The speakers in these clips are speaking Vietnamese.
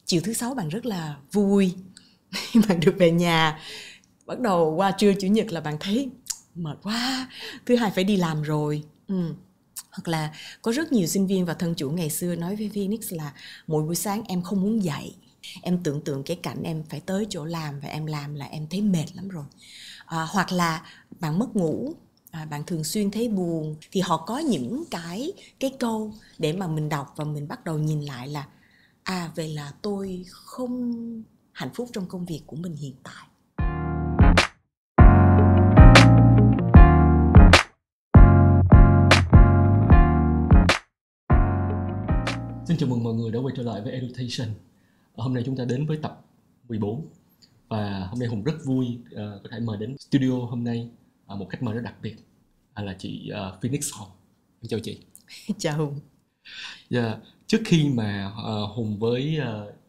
chiều thứ Sáu bạn rất là vui. Bạn được về nhà, bắt đầu qua trưa Chủ nhật là bạn thấy mệt quá, thứ Hai phải đi làm rồi. Hoặc là có rất nhiều sinh viên và thân chủ ngày xưa nói với Phoenix là mỗi buổi sáng em không muốn dậy. Em tưởng tượng cái cảnh em phải tới chỗ làm và em làm là em thấy mệt lắm rồi. Hoặc là bạn mất ngủ, bạn thường xuyên thấy buồn, thì họ có những cái câu để mà mình đọc và mình bắt đầu nhìn lại là vậy là tôi không hạnh phúc trong công việc của mình hiện tại. Xin chào mừng mọi người đã quay trở lại với Education. Hôm nay chúng ta đến với tập 14. Và hôm nay Hùng rất vui có thể mời đến studio hôm nay một khách mời rất đặc biệt, là chị Phoenix Hồ. Chào chị. Chào Hùng. Trước khi mà Hùng với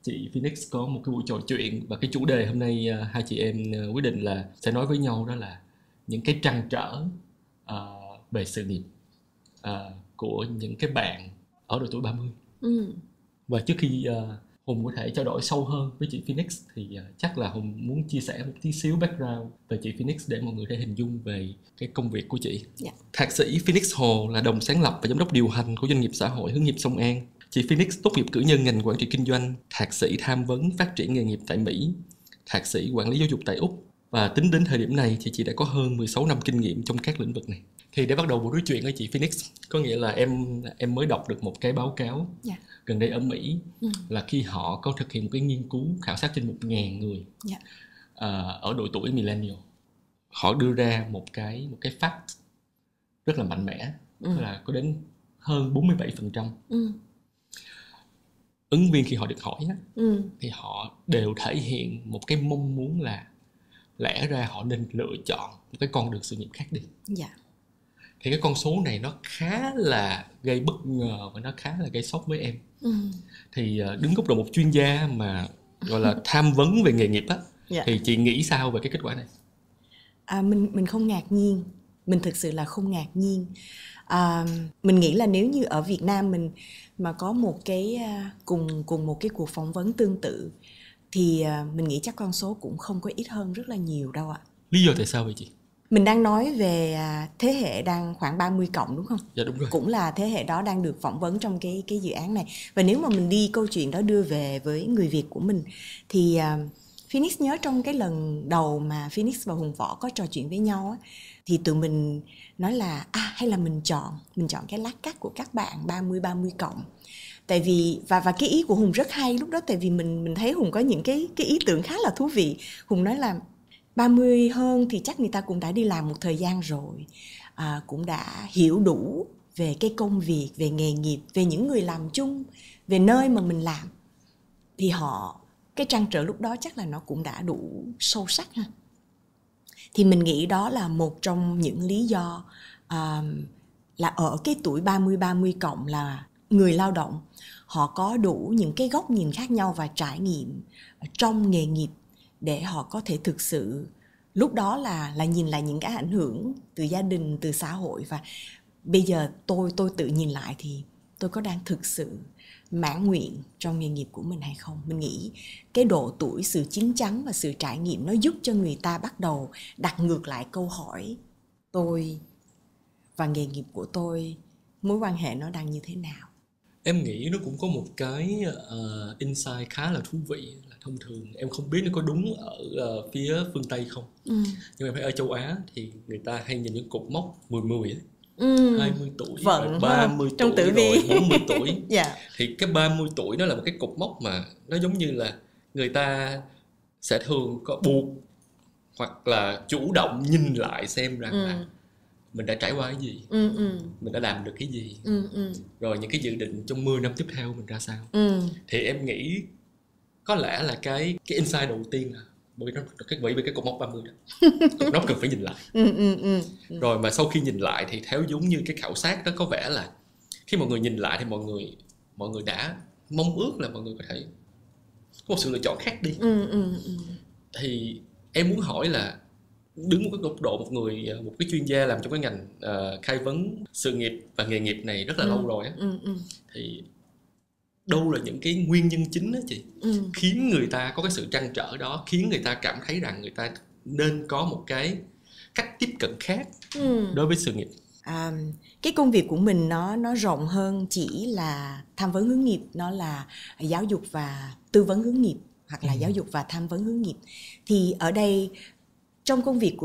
chị Phoenix có một cái buổi trò chuyện, và cái chủ đề hôm nay hai chị em quyết định là sẽ nói với nhau, đó là những cái trăn trở về sự nghiệp của những cái bạn ở độ tuổi 30. Và trước khi Hùng có thể trao đổi sâu hơn với chị Phoenix thì chắc là Hùng muốn chia sẻ một tí xíu background về chị Phoenix để mọi người thể hình dung về cái công việc của chị. Thạc sĩ Phoenix Hồ là đồng sáng lập và giám đốc điều hành của doanh nghiệp xã hội hướng nghiệp Sông An. Chị Phoenix tốt nghiệp cử nhân ngành quản trị kinh doanh, thạc sĩ tham vấn phát triển nghề nghiệp tại Mỹ, thạc sĩ quản lý giáo dục tại Úc. Và tính đến thời điểm này thì chị đã có hơn 16 năm kinh nghiệm trong các lĩnh vực này. Thì để bắt đầu buổi nói chuyện với chị Phoenix, có nghĩa là em mới đọc được một cái báo cáo gần đây ở Mỹ, là khi họ có thực hiện một cái nghiên cứu khảo sát trên 1.000 người ở độ tuổi millennial, họ đưa ra một cái fact rất là mạnh mẽ, là có đến hơn 47% ứng viên khi họ được hỏi thì họ đều thể hiện một cái mong muốn là lẽ ra họ nên lựa chọn một cái con đường sự nghiệp khác đi. Thì cái con số này nó khá là gây bất ngờ và nó khá là gây sốc với em. Thì đứng góc độ một chuyên gia mà gọi là tham vấn về nghề nghiệp á, thì chị nghĩ sao về cái kết quả này? Mình không ngạc nhiên, mình thực sự là không ngạc nhiên. Mình nghĩ là nếu như ở Việt Nam mình mà có một cái cùng một cái cuộc phỏng vấn tương tự thì mình nghĩ chắc con số cũng không có ít hơn rất là nhiều đâu ạ. Lý do tại sao vậy chị? Mình đang nói về thế hệ đang khoảng 30 cộng đúng không? Dạ đúng rồi. Cũng là thế hệ đó đang được phỏng vấn trong cái dự án này. Và nếu mà mình đi câu chuyện đó đưa về với người Việt của mình thì Phoenix nhớ trong cái lần đầu mà Phoenix và Hùng Võ có trò chuyện với nhau á, thì tụi mình nói là hay là mình chọn cái lát cắt của các bạn 30 cộng. Tại vì và cái ý của Hùng rất hay lúc đó, tại vì mình thấy Hùng có những cái ý tưởng khá là thú vị. Hùng nói là 30 hơn thì chắc người ta cũng đã đi làm một thời gian rồi, cũng đã hiểu đủ về cái công việc, về nghề nghiệp, về những người làm chung, về nơi mà mình làm. Thì cái trăn trở lúc đó chắc là nó cũng đã đủ sâu sắc ha. Thì mình nghĩ đó là một trong những lý do là ở cái tuổi 30 cộng là người lao động họ có đủ những cái góc nhìn khác nhau và trải nghiệm trong nghề nghiệp để họ có thể thực sự lúc đó là nhìn lại những cái ảnh hưởng từ gia đình, từ xã hội, và bây giờ tôi tự nhìn lại thì tôi có đang thực sự mãn nguyện trong nghề nghiệp của mình hay không. Mình nghĩ cái độ tuổi, sự chín chắn và sự trải nghiệm nó giúp cho người ta bắt đầu đặt ngược lại câu hỏi tôi và nghề nghiệp của tôi, mối quan hệ nó đang như thế nào. Em nghĩ nó cũng có một cái insight khá là thú vị, là thông thường em không biết nó có đúng ở phía phương Tây không, nhưng mà phải ở châu Á thì người ta hay nhìn những cột mốc 10 ấy. 20 tuổi, Vận, 30 trong tuổi, tử vi. rồi 40 tuổi. Thì cái 30 tuổi nó là một cái cột mốc mà nó giống như là người ta sẽ thường có buộc hoặc là chủ động nhìn lại xem rằng là mình đã trải qua cái gì, mình đã làm được cái gì, rồi những cái dự định trong 10 năm tiếp theo mình ra sao. Thì em nghĩ có lẽ là cái insight đầu tiên là bởi vì cái cột mốc 30 đó cột mốc cần phải nhìn lại. Rồi mà sau khi nhìn lại thì theo giống như cái khảo sát đó, có vẻ là khi mọi người nhìn lại thì mọi người đã mong ước là mọi người có thể có một sự lựa chọn khác đi. Thì em muốn hỏi là đứng một cái góc độ một cái chuyên gia làm trong cái ngành khai vấn sự nghiệp và nghề nghiệp này rất là lâu rồi á, thì đâu là những cái nguyên nhân chính đó chị, khiến người ta có cái sự trăn trở đó, khiến người ta cảm thấy rằng người ta nên có một cái cách tiếp cận khác đối với sự nghiệp? Cái công việc của mình nó rộng hơn chỉ là tham vấn hướng nghiệp, nó là giáo dục và tư vấn hướng nghiệp, hoặc là giáo dục và tham vấn hướng nghiệp. Thì ở đây trong công việc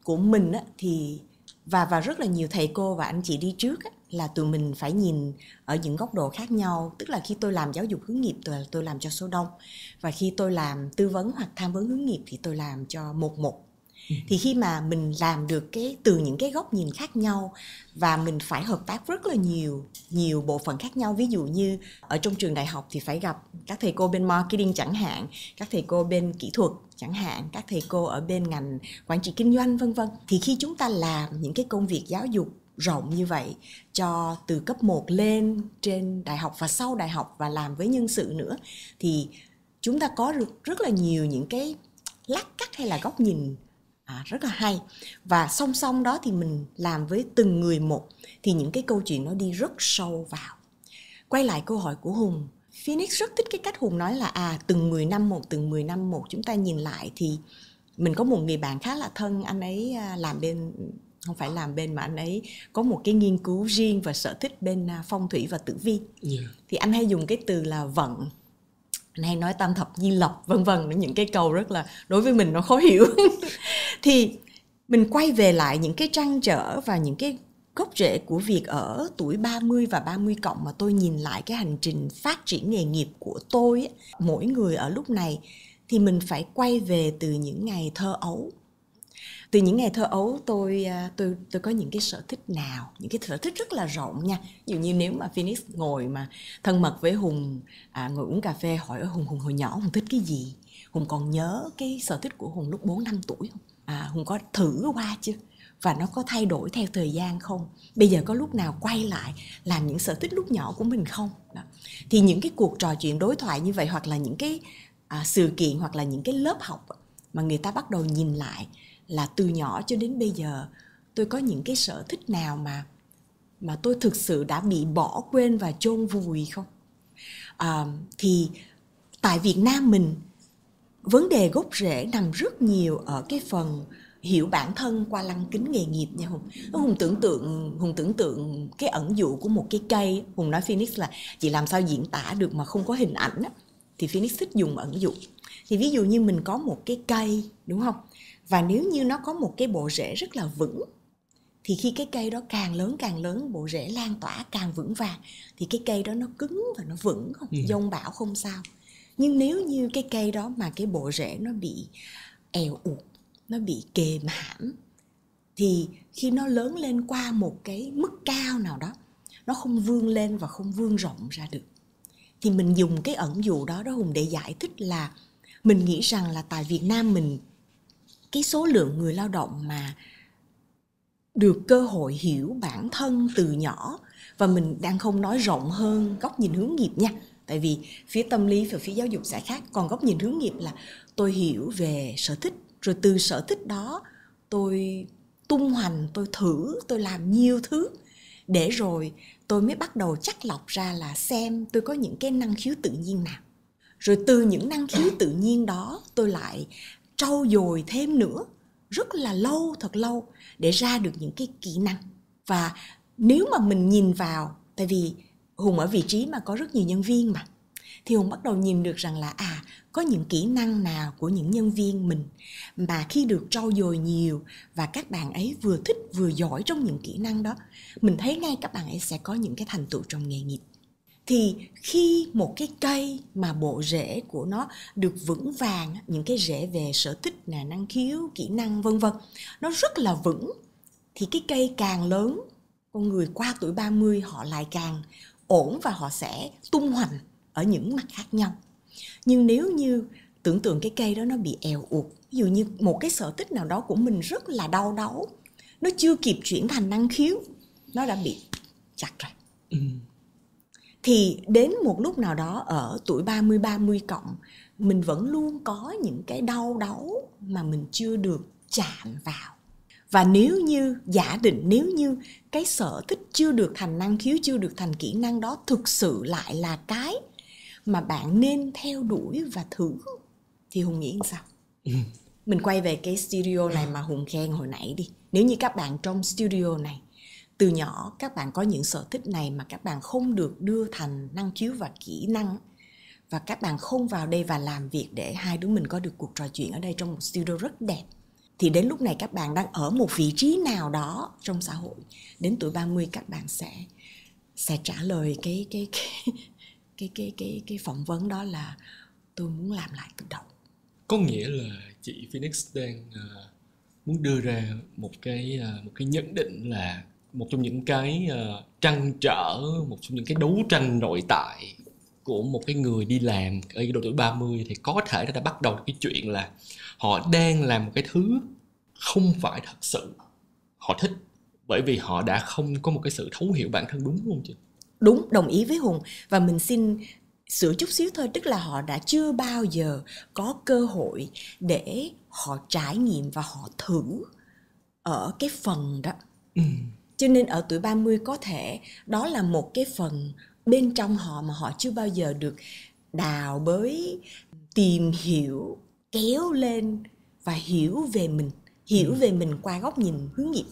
của mình á, thì và rất là nhiều thầy cô và anh chị đi trước á, là tụi mình phải nhìn ở những góc độ khác nhau. Tức là khi tôi làm giáo dục hướng nghiệp tôi làm cho số đông, và khi tôi làm tư vấn hoặc tham vấn hướng nghiệp thì tôi làm cho một. Thì khi mà mình làm được từ những cái góc nhìn khác nhau, và mình phải hợp tác rất là nhiều bộ phận khác nhau. Ví dụ như ở trong trường đại học thì phải gặp các thầy cô bên marketing chẳng hạn, các thầy cô bên kỹ thuật chẳng hạn, các thầy cô ở bên ngành quản trị kinh doanh vân vân. Thì khi chúng ta làm những cái công việc giáo dục rộng như vậy cho từ cấp 1 lên trên đại học và sau đại học, và làm với nhân sự nữa, thì chúng ta có được rất là nhiều những cái lát cắt hay là góc nhìn rất là hay. Và song song đó thì mình làm với từng người một, thì những cái câu chuyện nó đi rất sâu vào. Quay lại câu hỏi của Hùng, Phoenix rất thích cái cách Hùng nói là từng 10 năm một chúng ta nhìn lại. Thì mình có một người bạn khá là thân, anh ấy làm bên, không phải làm bên mà anh ấy có một cái nghiên cứu riêng và sở thích bên phong thủy và tử vi. Thì anh hay dùng cái từ là vận, anh hay nói tam thập di lập vân vân, những cái câu rất là đối với mình nó khó hiểu. Thì mình quay về lại những cái trăn trở và những cái gốc rễ của việc ở tuổi 30 và 30 cộng mà tôi nhìn lại cái hành trình phát triển nghề nghiệp của tôi, mỗi người ở lúc này, thì mình phải quay về từ những ngày thơ ấu. Từ những ngày thơ ấu tôi có những cái sở thích nào, những cái sở thích rất là rộng nha. Ví dụ như nếu mà Phoenix ngồi mà thân mật với Hùng, ngồi uống cà phê hỏi Hùng hồi nhỏ Hùng thích cái gì, Hùng còn nhớ cái sở thích của Hùng lúc 4-5 tuổi không? Hùng có thử qua chưa? Và nó có thay đổi theo thời gian không? Bây giờ có lúc nào quay lại làm những sở thích lúc nhỏ của mình không? Đó. Thì những cái cuộc trò chuyện đối thoại như vậy, hoặc là những cái sự kiện, hoặc là những cái lớp học mà người ta bắt đầu nhìn lại là từ nhỏ cho đến bây giờ tôi có những cái sở thích nào mà tôi thực sự đã bị bỏ quên và chôn vùi không? Thì tại Việt Nam mình, vấn đề gốc rễ nằm rất nhiều ở cái phần hiểu bản thân qua lăng kính nghề nghiệp nha Hùng. Hùng tưởng tượng cái ẩn dụ của một cái cây. Hùng nói Phoenix là chị làm sao diễn tả được mà không có hình ảnh á. Thì Phoenix thích dùng ẩn dụ. Thì ví dụ như mình có một cái cây, đúng không? Và nếu như nó có một cái bộ rễ rất là vững, thì khi cái cây đó càng lớn, bộ rễ lan tỏa càng vững vàng, thì cái cây đó nó cứng và nó vững, không dông bão không sao. Nhưng nếu như cái cây đó mà cái bộ rễ nó bị èo uột, nó bị kềm hãm, thì khi nó lớn lên qua một cái mức cao nào đó, nó không vươn lên và không vươn rộng ra được. Thì mình dùng cái ẩn dụ đó Hùng để giải thích là mình nghĩ rằng là tại Việt Nam mình, cái số lượng người lao động mà được cơ hội hiểu bản thân từ nhỏ, và mình đang không nói rộng hơn góc nhìn hướng nghiệp nha, tại vì phía tâm lý và phía giáo dục sẽ khác. Còn góc nhìn hướng nghiệp là tôi hiểu về sở thích, rồi từ sở thích đó tôi tung hoành, tôi thử, tôi làm nhiều thứ, để rồi tôi mới bắt đầu chắt lọc ra là xem tôi có những cái năng khiếu tự nhiên nào. Rồi từ những năng khiếu tự nhiên đó tôi lại trau dồi thêm nữa, rất là lâu, thật lâu, để ra được những cái kỹ năng. Và nếu mà mình nhìn vào, tại vì Hùng ở vị trí mà có rất nhiều nhân viên mà, thì Hùng bắt đầu nhìn được rằng là có những kỹ năng nào của những nhân viên mình mà khi được trau dồi nhiều và các bạn ấy vừa thích vừa giỏi trong những kỹ năng đó, mình thấy ngay các bạn ấy sẽ có những cái thành tựu trong nghề nghiệp. Thì khi một cái cây mà bộ rễ của nó được vững vàng, những cái rễ về sở thích, năng khiếu, kỹ năng vân vân, nó rất là vững, thì cái cây càng lớn, con người qua tuổi 30 họ lại càng ổn và họ sẽ tung hoành ở những mặt khác nhau. Nhưng nếu như tưởng tượng cái cây đó nó bị èo uột, ví dụ như một cái sở thích nào đó của mình rất là đau đáu, nó chưa kịp chuyển thành năng khiếu, nó đã bị chặt rồi. Thì đến một lúc nào đó ở tuổi 30 cộng, mình vẫn luôn có những cái đau đáu mà mình chưa được chạm vào. Và nếu như giả định, nếu như cái sở thích chưa được thành năng khiếu, chưa được thành kỹ năng đó thực sự lại là cái mà bạn nên theo đuổi và thử, thì Hùng nghĩ sao? Mình quay về cái studio này mà Hùng khen hồi nãy đi. Nếu như các bạn trong studio này từ nhỏ các bạn có những sở thích này mà các bạn không được đưa thành năng khiếu và kỹ năng, và các bạn không vào đây và làm việc để hai đứa mình có được cuộc trò chuyện ở đây trong một studio rất đẹp, thì đến lúc này các bạn đang ở một vị trí nào đó trong xã hội. Đến tuổi 30 các bạn sẽ trả lời cái phỏng vấn đó là tôi muốn làm lại từ đầu. Có nghĩa là chị Phoenix đang muốn đưa ra một cái nhận định là một trong những cái trăn trở, một trong những cái đấu tranh nội tại của một cái người đi làm ở độ tuổi 30 thì có thể đã bắt đầu cái chuyện là họ đang làm một cái thứ không phải thật sự họ thích, bởi vì họ đã không có một cái sự thấu hiểu bản thân, đúng không chị? Đúng, đồng ý với Hùng. Và mình xin sửa chút xíu thôi, tức là họ đã chưa bao giờ có cơ hội để họ trải nghiệm và họ thử ở cái phần đó. Cho nên ở tuổi 30 có thể đó là một cái phần bên trong họ mà họ chưa bao giờ được đào bới, tìm hiểu, kéo lên và hiểu về mình qua góc nhìn hướng nghiệp.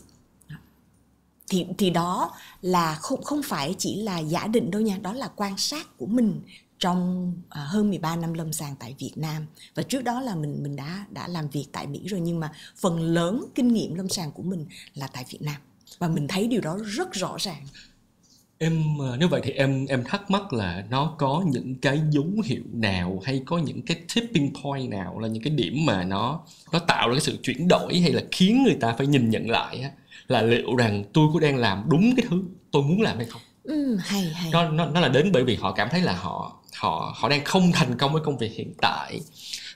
Thì đó là không phải chỉ là giả định đâu nha, đó là quan sát của mình trong hơn 13 năm lâm sàng tại Việt Nam. Và trước đó là mình đã làm việc tại Mỹ rồi, nhưng mà phần lớn kinh nghiệm lâm sàng của mình là tại Việt Nam. Và mình thấy điều đó rất rõ ràng. Nếu vậy thì em thắc mắc là nó có những cái dấu hiệu nào, hay có những cái tipping point nào, là những cái điểm mà nó tạo ra cái sự chuyển đổi, hay là khiến người ta phải nhìn nhận lại á, là liệu rằng tôi có đang làm đúng cái thứ tôi muốn làm hay không? Hay. Nó là đến bởi vì họ cảm thấy là họ đang không thành công với công việc hiện tại,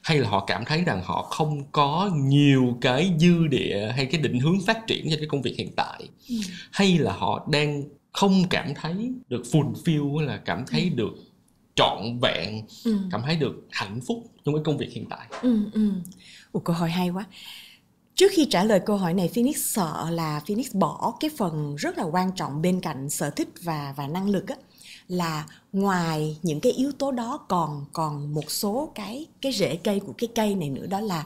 hay là họ cảm thấy rằng họ không có nhiều cái dư địa hay cái định hướng phát triển cho cái công việc hiện tại, hay là họ đang không cảm thấy được fulfill, là cảm thấy được trọn vẹn, cảm thấy được hạnh phúc trong cái công việc hiện tại. Câu hỏi hay quá. Trước khi trả lời câu hỏi này, Phoenix sợ là Phoenix bỏ cái phần rất là quan trọng bên cạnh sở thích và năng lực á, là ngoài những cái yếu tố đó còn một số cái rễ cây của cái cây này nữa, đó là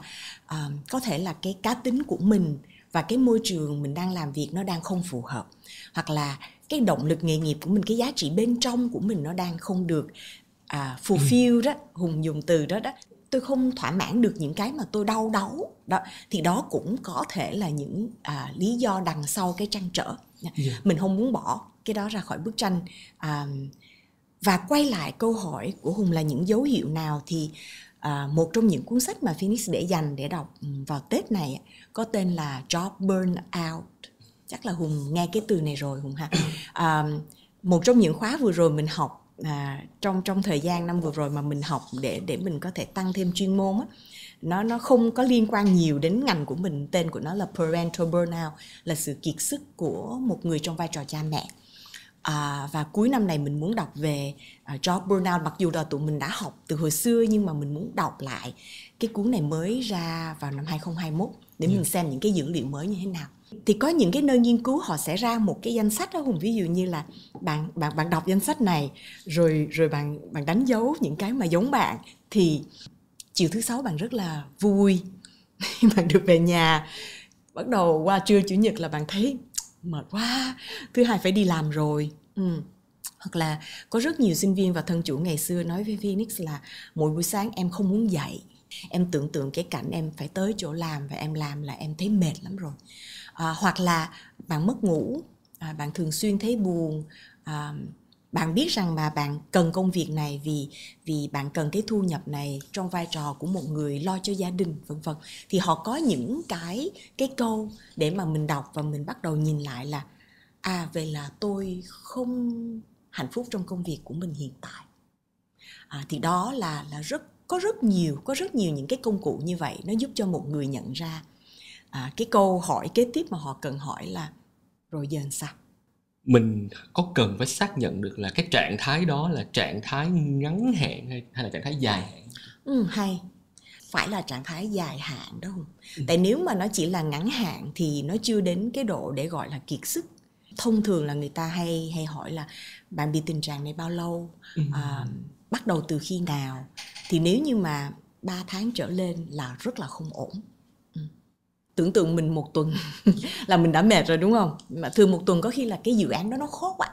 có thể là cái cá tính của mình và cái môi trường mình đang làm việc nó đang không phù hợp, hoặc là cái động lực nghề nghiệp của mình, cái giá trị bên trong của mình nó đang không được fulfill đó, Hùng dùng từ đó. Tôi không thỏa mãn được những cái mà tôi đau đáu đó, thì đó cũng có thể là những lý do đằng sau cái trăn trở. Mình không muốn bỏ cái đó ra khỏi bức tranh. Và quay lại câu hỏi của Hùng là những dấu hiệu nào, thì một trong những cuốn sách mà Phoenix để dành để đọc vào Tết này có tên là Job Burnout. Chắc là Hùng nghe cái từ này rồi Hùng ha. Một trong những khóa vừa rồi mình học, trong thời gian năm vừa rồi mà mình học để mình có thể tăng thêm chuyên môn á, nó không có liên quan nhiều đến ngành của mình. Tên của nó là Parental Burnout, là sự kiệt sức của một người trong vai trò cha mẹ. Và cuối năm này mình muốn đọc về Job Burnout, mặc dù là tụi mình đã học từ hồi xưa, nhưng mà mình muốn đọc lại cái cuốn này mới ra vào năm 2021 để mình xem những cái dữ liệu mới như thế nào. Thì có những cái nơi nghiên cứu họ sẽ ra một cái danh sách đó Hùng, ví dụ như là bạn đọc danh sách này rồi bạn đánh dấu những cái mà giống bạn, thì chiều thứ Sáu bạn rất là vui bạn được về nhà. Bắt đầu qua trưa Chủ nhật là bạn thấy mệt quá, thứ Hai phải đi làm rồi. Hoặc là có rất nhiều sinh viên và thân chủ ngày xưa nói với Phoenix là mỗi buổi sáng em không muốn dậy, em tưởng tượng cái cảnh em phải tới chỗ làm và em làm là em thấy mệt lắm rồi. Hoặc là bạn mất ngủ, bạn thường xuyên thấy buồn, bạn biết rằng mà bạn cần công việc này vì bạn cần cái thu nhập này trong vai trò của một người lo cho gia đình, vân vân. Thì họ có những cái câu để mà mình đọc và mình bắt đầu nhìn lại là vậy là tôi không hạnh phúc trong công việc của mình hiện tại. Thì đó là có rất nhiều những cái công cụ như vậy, nó giúp cho một người nhận ra cái câu hỏi kế tiếp mà họ cần hỏi là rồi giờ làm sao. Mình có cần phải xác nhận được là cái trạng thái đó là trạng thái ngắn hạn hay là trạng thái dài hạn? Hay. Phải là trạng thái dài hạn đó không? Tại nếu mà nó chỉ là ngắn hạn thì nó chưa đến cái độ để gọi là kiệt sức. Thông thường là người ta hay hỏi là bạn bị tình trạng này bao lâu, bắt đầu từ khi nào, thì nếu như mà 3 tháng trở lên là rất là không ổn. Tưởng tượng mình một tuần là mình đã mệt rồi đúng không? Mà thường một tuần có khi là cái dự án đó nó khó quá,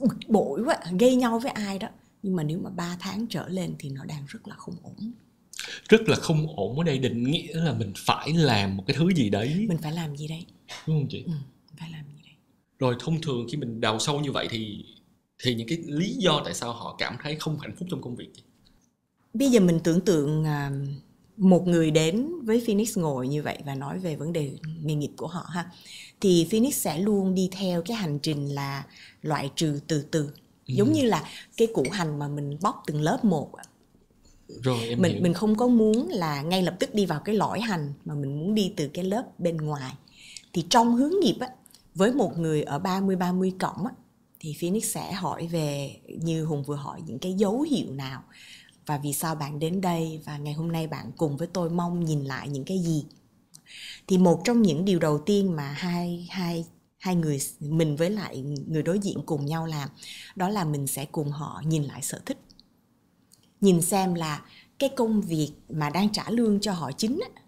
bực bội quá, gây nhau với ai đó. Nhưng mà nếu mà 3 tháng trở lên thì nó đang rất là không ổn. Rất là không ổn ở đây định nghĩa là mình phải làm một cái thứ gì đấy. Mình phải làm gì đấy. Đúng không chị? Phải làm gì đấy. Rồi thông thường khi mình đào sâu như vậy thì những cái lý do tại sao họ cảm thấy không hạnh phúc trong công việc? Bây giờ mình tưởng tượng một người đến với Phoenix ngồi như vậy và nói về vấn đề nghề nghiệp của họ ha, thì Phoenix sẽ luôn đi theo cái hành trình là loại trừ từ từ, giống như là cái củ hành mà mình bóc từng lớp một. Rồi em hiểu. Mình không có muốn là ngay lập tức đi vào cái lõi hành, mà mình muốn đi từ cái lớp bên ngoài. Thì trong hướng nghiệp á, với một người ở 30 cộng á, thì Phoenix sẽ hỏi về, như Hùng vừa hỏi, những cái dấu hiệu nào và vì sao bạn đến đây, và ngày hôm nay bạn cùng với tôi mong nhìn lại những cái gì. Thì một trong những điều đầu tiên mà hai người, mình với lại người đối diện cùng nhau làm, đó là mình sẽ cùng họ nhìn lại sở thích. Nhìn xem là cái công việc mà đang trả lương cho họ chính á,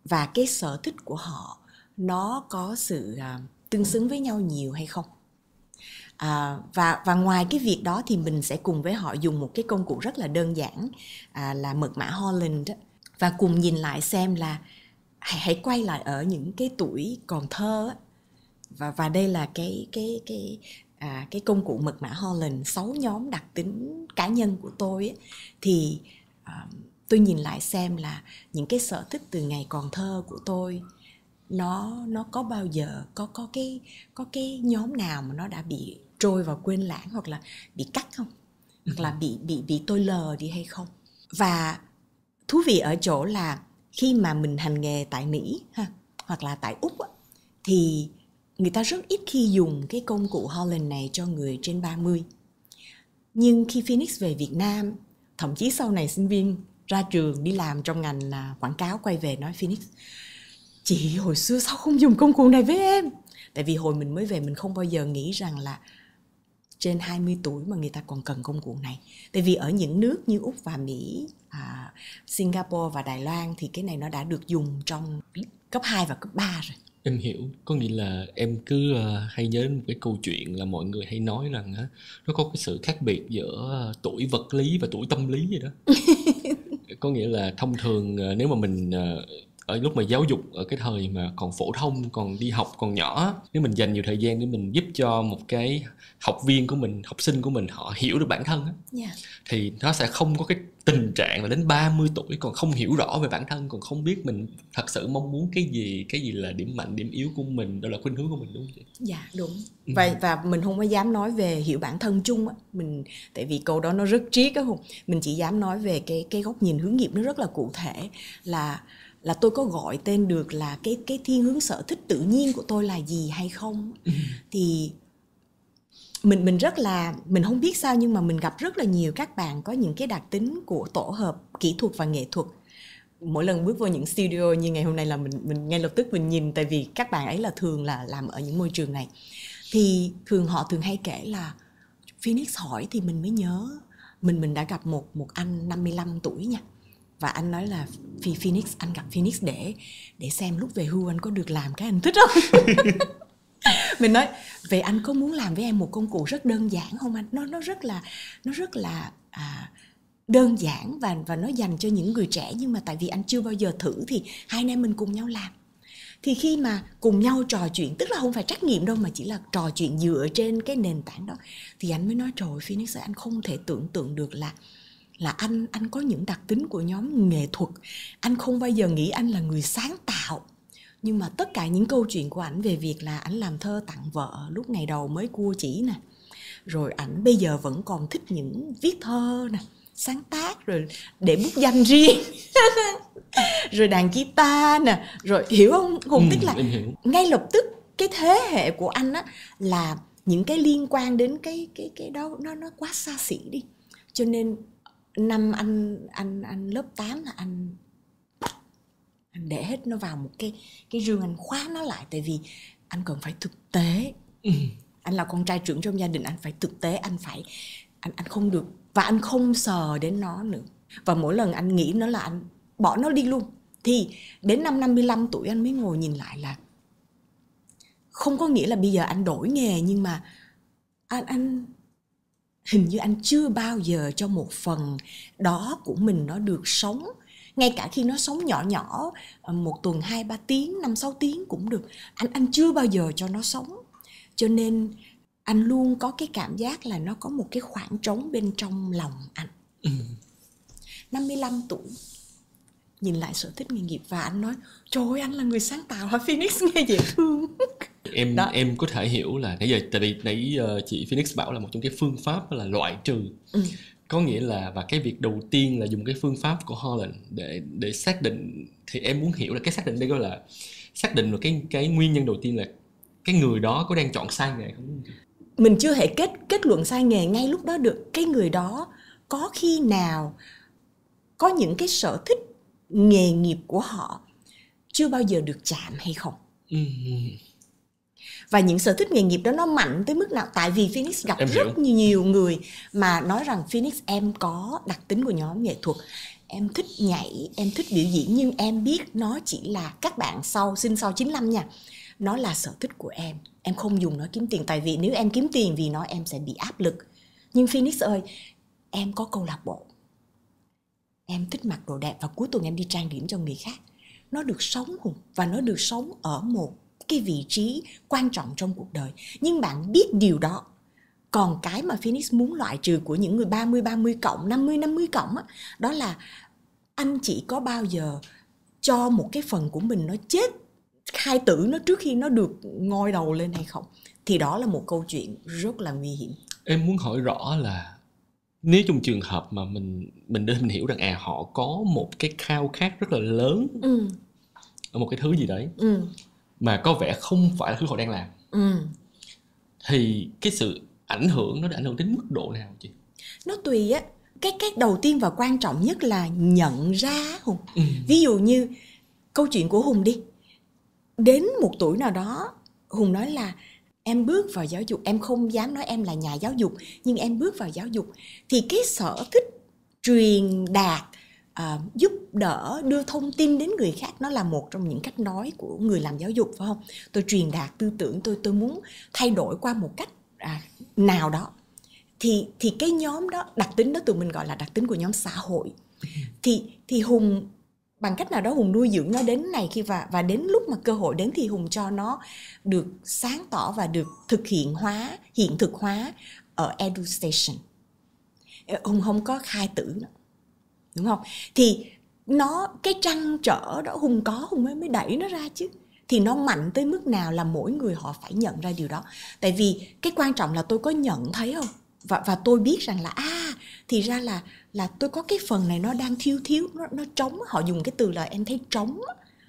và cái sở thích của họ nó có sự tương xứng với nhau nhiều hay không. Và ngoài cái việc đó thì mình sẽ cùng với họ dùng một cái công cụ rất là đơn giản là mật mã Holland, và cùng nhìn lại xem là hãy quay lại ở những cái tuổi còn thơ á. Và đây là cái công cụ mật mã Holland, 6 nhóm đặc tính cá nhân của tôi ấy. Thì tôi nhìn lại xem là những cái sở thích từ ngày còn thơ của tôi, nó có bao giờ có cái nhóm nào mà nó đã bị trôi vào quên lãng, hoặc là bị cắt không, hoặc là bị tôi lờ đi hay không. Và thú vị ở chỗ là khi mà mình hành nghề tại Mỹ ha, hoặc là tại Úc á, thì người ta rất ít khi dùng cái công cụ Holland này cho người trên 30. Nhưng khi Phoenix về Việt Nam, thậm chí sau này sinh viên ra trường đi làm trong ngành quảng cáo quay về nói Phoenix, chị hồi xưa sao không dùng công cụ này với em? Tại vì hồi mình mới về mình không bao giờ nghĩ rằng là trên 20 tuổi mà người ta còn cần công cụ này. Tại vì ở những nước như Úc và Mỹ, Singapore và Đài Loan thì cái này nó đã được dùng trong cấp 2 và cấp 3 rồi. Em hiểu, có nghĩa là em cứ hay nhớ đến một cái câu chuyện là mọi người hay nói rằng nó có cái sự khác biệt giữa tuổi vật lý và tuổi tâm lý vậy đó. Có nghĩa là thông thường nếu mà mình ở lúc mà giáo dục ở cái thời mà còn phổ thông, còn đi học còn nhỏ, nếu mình dành nhiều thời gian để mình giúp cho một cái học viên của mình, học sinh của mình họ hiểu được bản thân thì nó sẽ không có cái tình trạng là đến 30 tuổi còn không hiểu rõ về bản thân, còn không biết mình thật sự mong muốn cái gì là điểm mạnh, điểm yếu của mình, đó là khuynh hướng của mình, đúng không chị? Dạ đúng. Và mình không có dám nói về hiểu bản thân chung á, tại vì câu đó nó rất triết á Hùng. Mình chỉ dám nói về cái góc nhìn hướng nghiệp nó rất là cụ thể, là tôi có gọi tên được là cái thiên hướng sở thích tự nhiên của tôi là gì hay không. Thì mình rất là, mình không biết sao nhưng mà mình gặp rất là nhiều các bạn có những cái đặc tính của tổ hợp kỹ thuật và nghệ thuật. Mỗi lần bước vào những studio như ngày hôm nay là mình ngay lập tức mình nhìn, tại vì các bạn ấy là thường là làm ở những môi trường này. Thì họ thường hay kể là Phoenix hỏi thì mình mới nhớ, mình đã gặp một anh 55 tuổi nha. Và anh nói là Phoenix, anh gặp Phoenix để xem lúc về hưu anh có được làm cái anh thích không. Mình nói vậy anh có muốn làm với em một công cụ rất đơn giản không anh? Nó rất là đơn giản và nó dành cho những người trẻ, nhưng mà tại vì anh chưa bao giờ thử thì hai anh em mình cùng nhau làm. Thì khi mà cùng nhau trò chuyện, tức là không phải trắc nghiệm đâu mà chỉ là trò chuyện dựa trên cái nền tảng đó, thì anh mới nói trời Phoenix ơi, anh không thể tưởng tượng được là anh có những đặc tính của nhóm nghệ thuật. Anh không bao giờ nghĩ anh là người sáng tạo. Nhưng mà tất cả những câu chuyện của ảnh về việc là ảnh làm thơ tặng vợ lúc ngày đầu mới cua chỉ nè, rồi ảnh bây giờ vẫn còn thích những viết thơ nè, sáng tác, rồi để bút danh riêng rồi đàn guitar nè, rồi hiểu không Hùng? Tức là ngay lập tức cái thế hệ của anh á là những cái liên quan đến cái đó nó quá xa xỉ đi. Cho nên năm anh lớp 8 là anh để hết nó vào một cái rương, anh khóa nó lại, tại vì anh cần phải thực tế. Anh là con trai trưởng trong gia đình, anh phải thực tế, anh không được và anh không sờ đến nó nữa. Và mỗi lần anh nghĩ nó là anh bỏ nó đi luôn. Thì đến năm 55 tuổi anh mới ngồi nhìn lại là không có nghĩa là bây giờ anh đổi nghề, nhưng mà anh hình như anh chưa bao giờ cho một phần đó của mình nó được sống. Ngay cả khi nó sống nhỏ nhỏ, 1 tuần 2-3 tiếng, 5-6 tiếng cũng được, anh chưa bao giờ cho nó sống. Cho nên anh luôn có cái cảm giác là nó có một cái khoảng trống bên trong lòng anh. 55 tuổi nhìn lại sở thích nghề nghiệp và anh nói trời ơi, anh là người sáng tạo hả Phoenix, nghe dễ thương. Em có thể hiểu là nãy giờ, tại vì nãy chị Phoenix bảo là một trong cái phương pháp là loại trừ. Có nghĩa là, và cái việc đầu tiên là dùng cái phương pháp của Holland để xác định. Thì em muốn hiểu là cái xác định đây có là xác định được cái nguyên nhân đầu tiên là cái người đó có đang chọn sai nghề không? Mình chưa thể kết luận sai nghề ngay lúc đó được. Cái người đó có khi nào có những cái sở thích nghề nghiệp của họ chưa bao giờ được chạm hay không? Và những sở thích nghề nghiệp đó nó mạnh tới mức nào? Tại vì Phoenix gặp rất nhiều người mà nói rằng Phoenix, em có đặc tính của nhóm nghệ thuật, em thích nhảy, em thích biểu diễn, nhưng em biết nó chỉ là các bạn sinh sau 95 nha, nó là sở thích của em không dùng nó kiếm tiền, tại vì nếu em kiếm tiền vì nó em sẽ bị áp lực. Nhưng Phoenix ơi, em có câu lạc bộ, em thích mặc đồ đẹp và cuối tuần em đi trang điểm cho người khác. Nó được sống Hùng, và nó được sống ở một cái vị trí quan trọng trong cuộc đời. Nhưng bạn biết điều đó. Còn cái mà Phoenix muốn loại trừ của những người 30 cộng, 50 cộng á, đó là anh chỉ có bao giờ cho một cái phần của mình nó chết, khai tử nó trước khi nó được ngoi đầu lên hay không. Thì đó là một câu chuyện rất là nguy hiểm. Em muốn hỏi rõ là nếu trong trường hợp mà mình hiểu rằng họ có một cái khao khát rất là lớn ở một cái thứ gì đấy mà có vẻ không phải là thứ họ đang làm, thì cái sự ảnh hưởng nó đã ảnh hưởng đến mức độ nào chị? Nó tùy á. Cái đầu tiên và quan trọng nhất là nhận ra Hùng. Ví dụ như câu chuyện của Hùng đi. Đến một tuổi nào đó Hùng nói là em bước vào giáo dục, em không dám nói em là nhà giáo dục, nhưng em bước vào giáo dục. Thì cái sở thích truyền đạt, giúp đỡ, đưa thông tin đến người khác, nó là một trong những cách nói của người làm giáo dục, phải không? Tôi truyền đạt tư tưởng, tôi muốn thay đổi qua một cách nào đó. Thì cái nhóm đó, đặc tính đó tụi mình gọi là đặc tính của nhóm xã hội. Thì Hùng bằng cách nào đó Hùng nuôi dưỡng nó đến này khi và đến lúc mà cơ hội đến thì Hùng cho nó được sáng tỏ và được hiện thực hóa ở EduStation. Hùng không có khai tử nữa, đúng không? Thì nó, cái trăn trở đó Hùng mới đẩy nó ra chứ. Thì nó mạnh tới mức nào là mỗi người họ phải nhận ra điều đó. Tại vì cái quan trọng là tôi có nhận thấy không? Và tôi biết rằng là thì ra là tôi có cái phần này nó đang thiếu, nó trống. Họ dùng cái từ là em thấy trống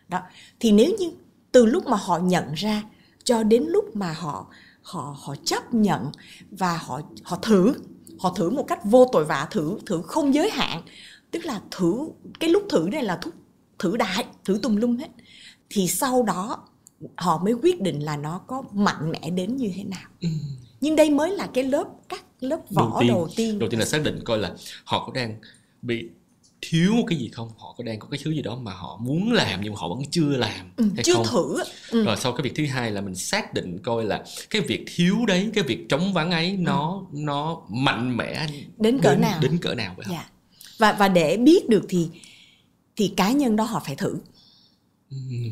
đó. Thì nếu như từ lúc mà họ nhận ra cho đến lúc mà họ chấp nhận và họ thử một cách vô tội vạ, thử không giới hạn, tức là thử, cái lúc thử này là thử đại, thử tùm lum hết, thì sau đó họ mới quyết định là nó có mạnh mẽ đến như thế nào. Nhưng đây mới là cái các lớp vỏ đầu tiên là xác định coi là họ có đang bị thiếu một cái gì không, họ có đang có cái thứ gì đó mà họ muốn làm nhưng mà họ vẫn chưa làm hay chưa không. Thử. Rồi sau cái việc thứ hai là mình xác định coi là cái việc thiếu đấy, cái việc trống vắng ấy nó mạnh mẽ đến cỡ nào phải không? Dạ. Và để biết được thì cá nhân đó họ phải thử.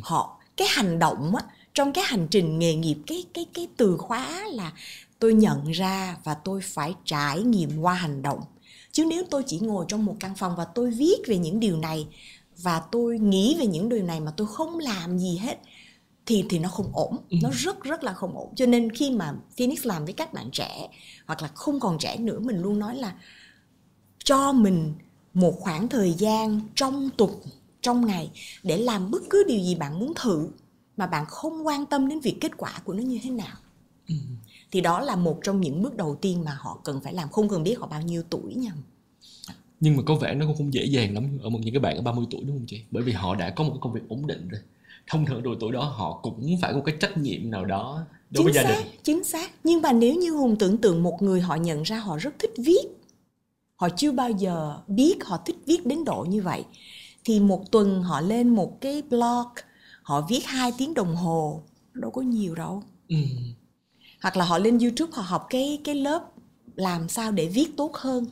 Họ, cái hành động á, trong cái hành trình nghề nghiệp, cái từ khóa là tôi nhận ra và tôi phải trải nghiệm qua hành động. Chứ nếu tôi chỉ ngồi trong một căn phòng và tôi viết về những điều này và tôi nghĩ về những điều này mà tôi không làm gì hết thì nó không ổn. Nó rất là không ổn. Cho nên khi mà Phoenix làm với các bạn trẻ hoặc là không còn trẻ nữa, mình luôn nói là cho mình một khoảng thời gian trong tuần, trong ngày để làm bất cứ điều gì bạn muốn thử mà bạn không quan tâm đến việc kết quả của nó như thế nào. Thì đó là một trong những bước đầu tiên mà họ cần phải làm, không cần biết họ bao nhiêu tuổi nha. Nhưng mà có vẻ nó cũng không dễ dàng lắm ở những cái bạn ở 30 tuổi, đúng không chị? Bởi vì họ đã có một công việc ổn định rồi. Thông thường độ tuổi đó họ cũng phải có cái trách nhiệm nào đó đối với gia đình. Chính xác. Nhưng mà nếu như Hùng tưởng tượng một người họ nhận ra họ rất thích viết, họ chưa bao giờ biết họ thích viết đến độ như vậy. Thì một tuần họ lên một cái blog, họ viết 2 tiếng đồng hồ, đâu có nhiều đâu. Hoặc là họ lên YouTube họ học cái lớp làm sao để viết tốt hơn,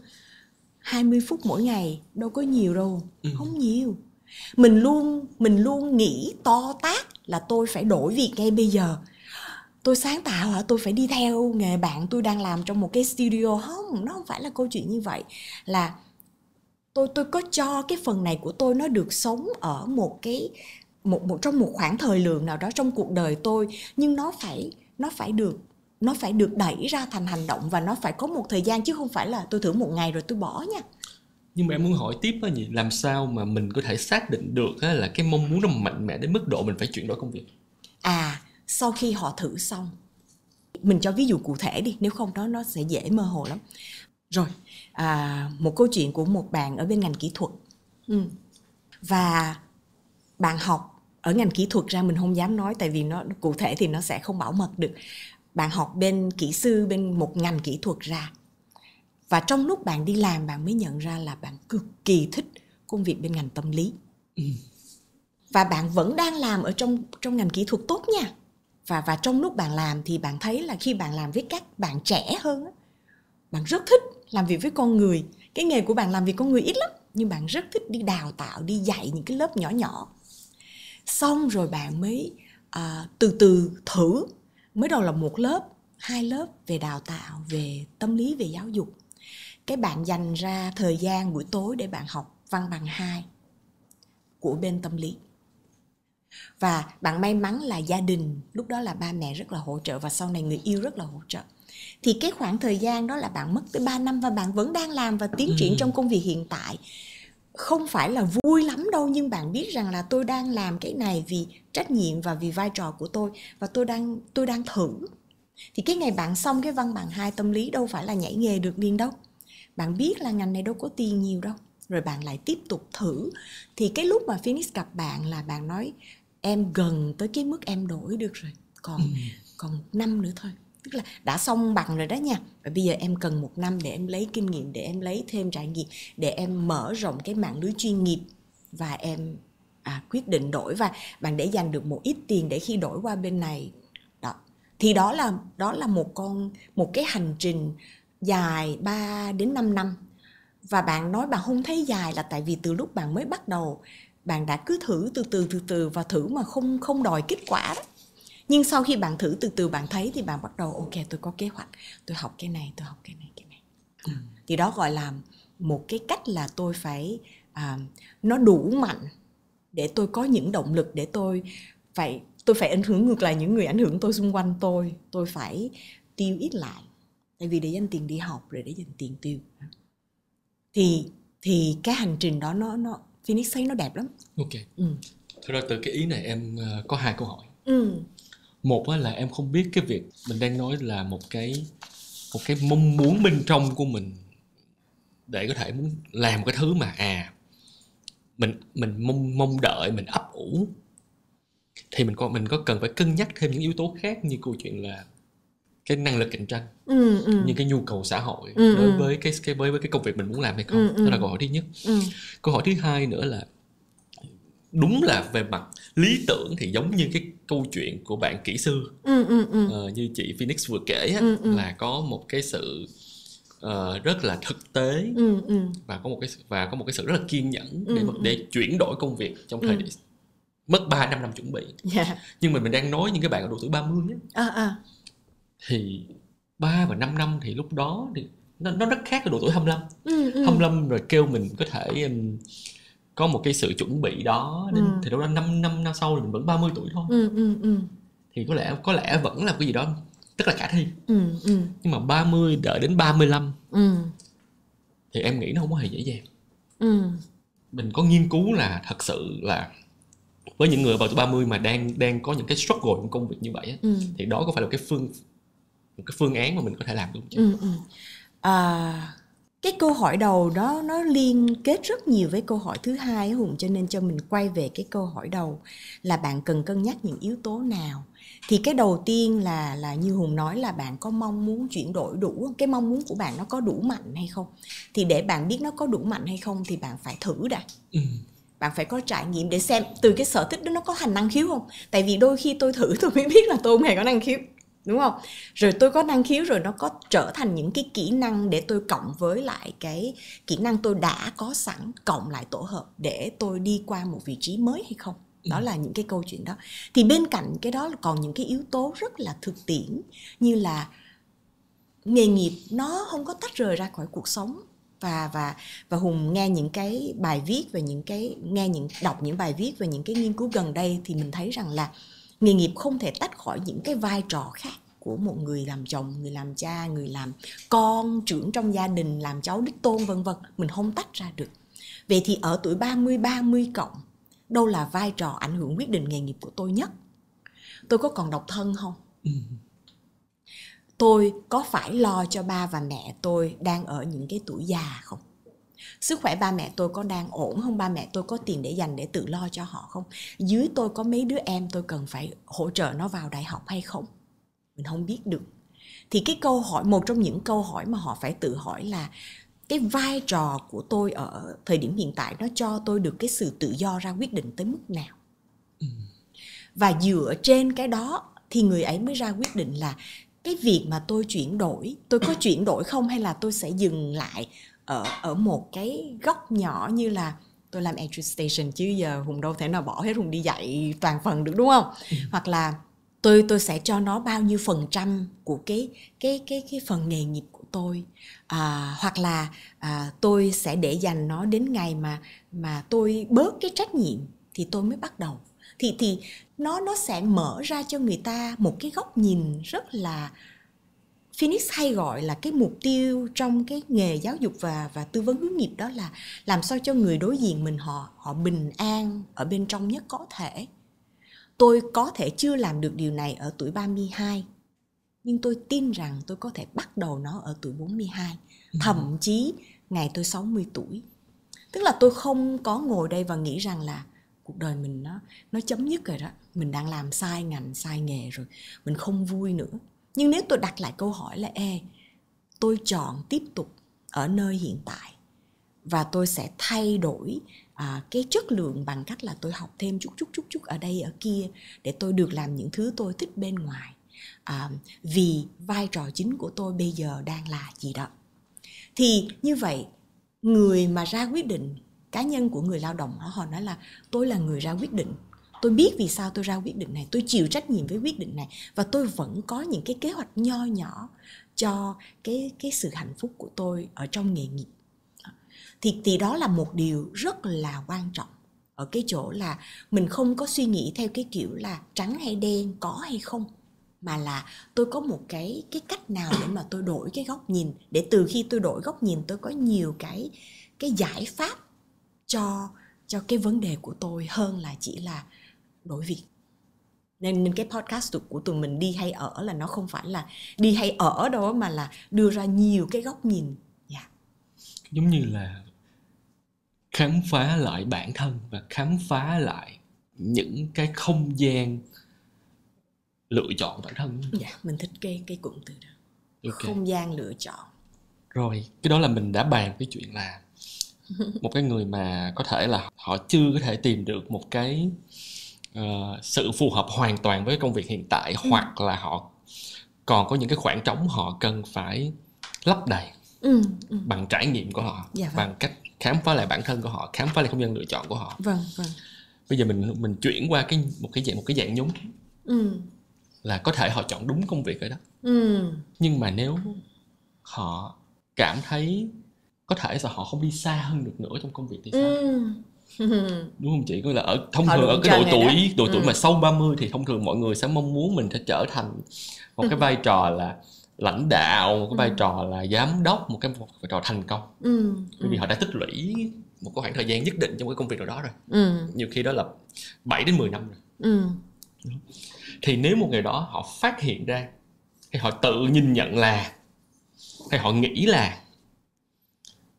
20 phút mỗi ngày, đâu có nhiều đâu. Không nhiều. Mình luôn nghĩ to tát là tôi phải đổi việc ngay bây giờ. Tôi sáng tạo hả? Tôi phải đi theo nghề bạn tôi đang làm trong một cái studio. Không, nó không phải là câu chuyện như vậy. Là tôi có cho cái phần này của tôi nó được sống ở trong một khoảng thời lượng nào đó trong cuộc đời tôi, nhưng nó phải được đẩy ra thành hành động, và nó phải có một thời gian, chứ không phải là tôi thử một ngày rồi tôi bỏ nha. Nhưng mà em muốn hỏi tiếp là gì? Làm sao mà mình có thể xác định được là cái mong muốn nó mạnh mẽ đến mức độ mình phải chuyển đổi công việc? Sau khi họ thử xong, mình cho ví dụ cụ thể đi, nếu không đó nó sẽ dễ mơ hồ lắm. Rồi, một câu chuyện của một bạn ở bên ngành kỹ thuật. Và bạn học ở ngành kỹ thuật ra mình không dám nói, tại vì nó cụ thể thì nó sẽ không bảo mật được. Bạn học bên kỹ sư, bên một ngành kỹ thuật ra. Và trong lúc bạn đi làm, bạn mới nhận ra là bạn cực kỳ thích công việc bên ngành tâm lý. Và bạn vẫn đang làm ở trong ngành kỹ thuật tốt nha. Và trong lúc bạn làm thì bạn thấy là khi bạn làm với các bạn trẻ hơn, bạn rất thích làm việc với con người. Cái nghề của bạn làm việc con người ít lắm, nhưng bạn rất thích đi đào tạo, đi dạy những cái lớp nhỏ nhỏ. Xong rồi bạn mới từ từ thử. Mới đầu là 1 lớp, 2 lớp về đào tạo, về tâm lý, về giáo dục. Cái bạn dành ra thời gian buổi tối để bạn học văn bằng 2 của bên tâm lý. Và bạn may mắn là gia đình lúc đó là ba mẹ rất là hỗ trợ, và sau này người yêu rất là hỗ trợ. Thì cái khoảng thời gian đó là bạn mất tới 3 năm và bạn vẫn đang làm và tiến triển trong công việc hiện tại. Không phải là vui lắm đâu, nhưng bạn biết rằng là tôi đang làm cái này vì trách nhiệm và vì vai trò của tôi, và tôi đang thử. Thì cái ngày bạn xong cái văn bằng 2 tâm lý đâu phải là nhảy nghề được liền đâu. Bạn biết là ngành này đâu có tiền nhiều đâu. Rồi bạn lại tiếp tục thử. Thì cái lúc mà Phoenix gặp bạn là bạn nói em gần tới cái mức em đổi được rồi. Còn 1 năm nữa thôi. Tức là đã xong bằng rồi đó nha. Và bây giờ em cần 1 năm để em lấy kinh nghiệm, để em lấy thêm trải nghiệm, để em mở rộng cái mạng lưới chuyên nghiệp. Và em quyết định đổi, và bạn để dành được một ít tiền để khi đổi qua bên này. Đó. Thì đó là một cái hành trình dài 3 đến 5 năm. Và bạn nói bạn không thấy dài là tại vì từ lúc bạn mới bắt đầu, bạn đã cứ thử từ từ và thử mà không đòi kết quả đó. Nhưng sau khi bạn thử từ từ bạn thấy thì bạn bắt đầu ok, tôi có kế hoạch, tôi học cái này, tôi học cái này. Thì đó gọi là một cái cách là tôi phải nó đủ mạnh để tôi có những động lực để tôi phải ảnh hưởng ngược lại những người ảnh hưởng tôi xung quanh tôi phải tiêu ít lại, tại vì để dành tiền đi học rồi để dành tiền tiêu. Thì cái hành trình đó nó Phoenix thấy nó đẹp lắm. Ok. Thật ra từ cái ý này em có 2 câu hỏi. Một là em không biết cái việc mình đang nói là một cái mong muốn bên trong của mình để có thể muốn làm một cái thứ mà mình mong đợi, mình ấp ủ, thì mình có cần phải cân nhắc thêm những yếu tố khác, như câu chuyện là cái năng lực cạnh tranh, những cái nhu cầu xã hội đối với cái công việc mình muốn làm hay không. Đó là câu hỏi thứ nhất. Câu hỏi thứ hai nữa là đúng là về mặt lý tưởng thì giống như cái câu chuyện của bạn kỹ sư như chị Phoenix vừa kể là có một cái sự rất là thực tế và có một cái sự rất là kiên nhẫn để chuyển đổi công việc trong thời điểm mất 3-5 năm chuẩn bị. Nhưng mà mình đang nói những cái bạn ở độ tuổi 30 á, thì 3 và 5 năm thì lúc đó thì nó rất khác với độ tuổi 25. 25 rồi kêu mình có thể có một cái sự chuẩn bị đó đến, thì đâu đó 5 năm sau thì mình vẫn 30 tuổi thôi. Thì có lẽ vẫn là cái gì đó rất là khả thi. Nhưng mà 30 đợi đến 35 thì em nghĩ nó không có hề dễ dàng. Mình có nghiên cứu là thật sự là với những người vào tuổi 30 mà đang có những cái struggle trong công việc như vậy thì đó có phải là một cái phương án mà mình có thể làm được không chứ? cái câu hỏi đầu đó nó liên kết rất nhiều với câu hỏi thứ hai á Hùng, cho nên cho mình quay về cái câu hỏi đầu là bạn cần cân nhắc những yếu tố nào. Thì cái đầu tiên là như Hùng nói là bạn có mong muốn chuyển đổi đủ, cái mong muốn của bạn nó có đủ mạnh hay không. Thì để bạn biết nó có đủ mạnh hay không thì bạn phải thử đã. Bạn phải có trải nghiệm để xem từ cái sở thích đó nó có thành năng khiếu không. Tại vì đôi khi tôi thử tôi mới biết là tôi không hề có năng khiếu, đúng không? Rồi tôi có năng khiếu rồi nó có trở thành những cái kỹ năng để tôi cộng với lại cái kỹ năng tôi đã có sẵn, cộng lại tổ hợp để tôi đi qua một vị trí mới hay không. Đó là những cái câu chuyện đó. Thì bên cạnh cái đó còn những cái yếu tố rất là thực tiễn, như là nghề nghiệp nó không có tách rời ra khỏi cuộc sống. Và Hùng nghe những cái bài viết và đọc những bài viết và những cái nghiên cứu gần đây thì mình thấy rằng là nghề nghiệp không thể tách khỏi những cái vai trò khác của một người làm chồng, người làm cha, người làm con, trưởng trong gia đình, làm cháu đích tôn vân vân. Mình không tách ra được. Vậy thì ở tuổi 30 cộng, đâu là vai trò ảnh hưởng quyết định nghề nghiệp của tôi nhất? Tôi có còn độc thân không? Tôi có phải lo cho ba và mẹ tôi đang ở những cái tuổi già không? Sức khỏe ba mẹ tôi có đang ổn không? Ba mẹ tôi có tiền để dành để tự lo cho họ không? Dưới tôi có mấy đứa em tôi cần phải hỗ trợ nó vào đại học hay không? Mình không biết được. Thì cái câu hỏi, một trong những câu hỏi mà họ phải tự hỏi là cái vai trò của tôi ở thời điểm hiện tại nó cho tôi được cái sự tự do ra quyết định tới mức nào? Và dựa trên cái đó thì người ấy mới ra quyết định là cái việc mà tôi chuyển đổi, tôi có chuyển đổi không, hay là tôi sẽ dừng lại ở một cái góc nhỏ như là tôi làm education chứ giờ Hùng đâu thể nào bỏ hết Hùng đi dạy toàn phần được, đúng không? Hoặc là tôi sẽ cho nó bao nhiêu phần trăm của cái phần nghề nghiệp của tôi, hoặc là tôi sẽ để dành nó đến ngày mà tôi bớt cái trách nhiệm thì tôi mới bắt đầu. Thì nó sẽ mở ra cho người ta một cái góc nhìn rất là, Phoenix hay gọi là cái mục tiêu trong cái nghề giáo dục và tư vấn hướng nghiệp, đó là làm sao cho người đối diện mình họ bình an ở bên trong nhất có thể. Tôi có thể chưa làm được điều này ở tuổi 32, nhưng tôi tin rằng tôi có thể bắt đầu nó ở tuổi 42, thậm chí ngày tôi 60 tuổi. Tức là tôi không có ngồi đây và nghĩ rằng là cuộc đời mình nó chấm dứt rồi đó, mình đang làm sai ngành, sai nghề rồi, mình không vui nữa. Nhưng nếu tôi đặt lại câu hỏi là tôi chọn tiếp tục ở nơi hiện tại và tôi sẽ thay đổi cái chất lượng bằng cách là tôi học thêm chút ở đây ở kia để tôi được làm những thứ tôi thích bên ngoài, vì vai trò chính của tôi bây giờ đang là gì đó. Thì như vậy, người mà ra quyết định, cá nhân của người lao động họ nói là tôi là người ra quyết định, tôi biết vì sao tôi ra quyết định này, tôi chịu trách nhiệm với quyết định này, và tôi vẫn có những cái kế hoạch nho nhỏ cho cái sự hạnh phúc của tôi ở trong nghề nghiệp. Thì đó là một điều rất là quan trọng ở cái chỗ là mình không có suy nghĩ theo cái kiểu là trắng hay đen, có hay không, mà là tôi có một cái cách nào để mà tôi đổi cái góc nhìn, để từ khi tôi đổi góc nhìn tôi có nhiều cái giải pháp cho cái vấn đề của tôi hơn là chỉ là đổi việc. Nên cái podcast của tụi mình đi hay ở là nó không phải là đi hay ở đâu, mà là đưa ra nhiều cái góc nhìn. Giống như là khám phá lại bản thân và khám phá lại những cái không gian lựa chọn bản thân. Mình thích cái cụm từ đó. Okay. Không gian lựa chọn. Rồi, cái đó là mình đã bàn cái chuyện là một cái người mà có thể là họ chưa có thể tìm được một cái sự phù hợp hoàn toàn với công việc hiện tại, hoặc là họ còn có những cái khoảng trống họ cần phải lấp đầy bằng trải nghiệm của họ, bằng cách khám phá lại bản thân của họ, khám phá lại không gian lựa chọn của họ. Vâng. Bây giờ mình chuyển qua một cái dạng nhúng, là có thể họ chọn đúng công việc rồi đó, nhưng mà nếu họ cảm thấy có thể là họ không đi xa hơn được nữa trong công việc thì sao? Đúng không chị? Có là thông thường ở cái độ tuổi mà sau 30 thì thông thường mọi người sẽ mong muốn mình sẽ trở thành một cái vai trò là lãnh đạo, một cái vai trò là giám đốc, một vai trò thành công. Bởi vì họ đã tích lũy một cái khoảng thời gian nhất định trong cái công việc nào đó rồi. Nhiều khi đó là 7 đến 10 năm rồi. Thì nếu một ngày đó họ phát hiện ra, hay họ tự nhìn nhận là, hay họ nghĩ là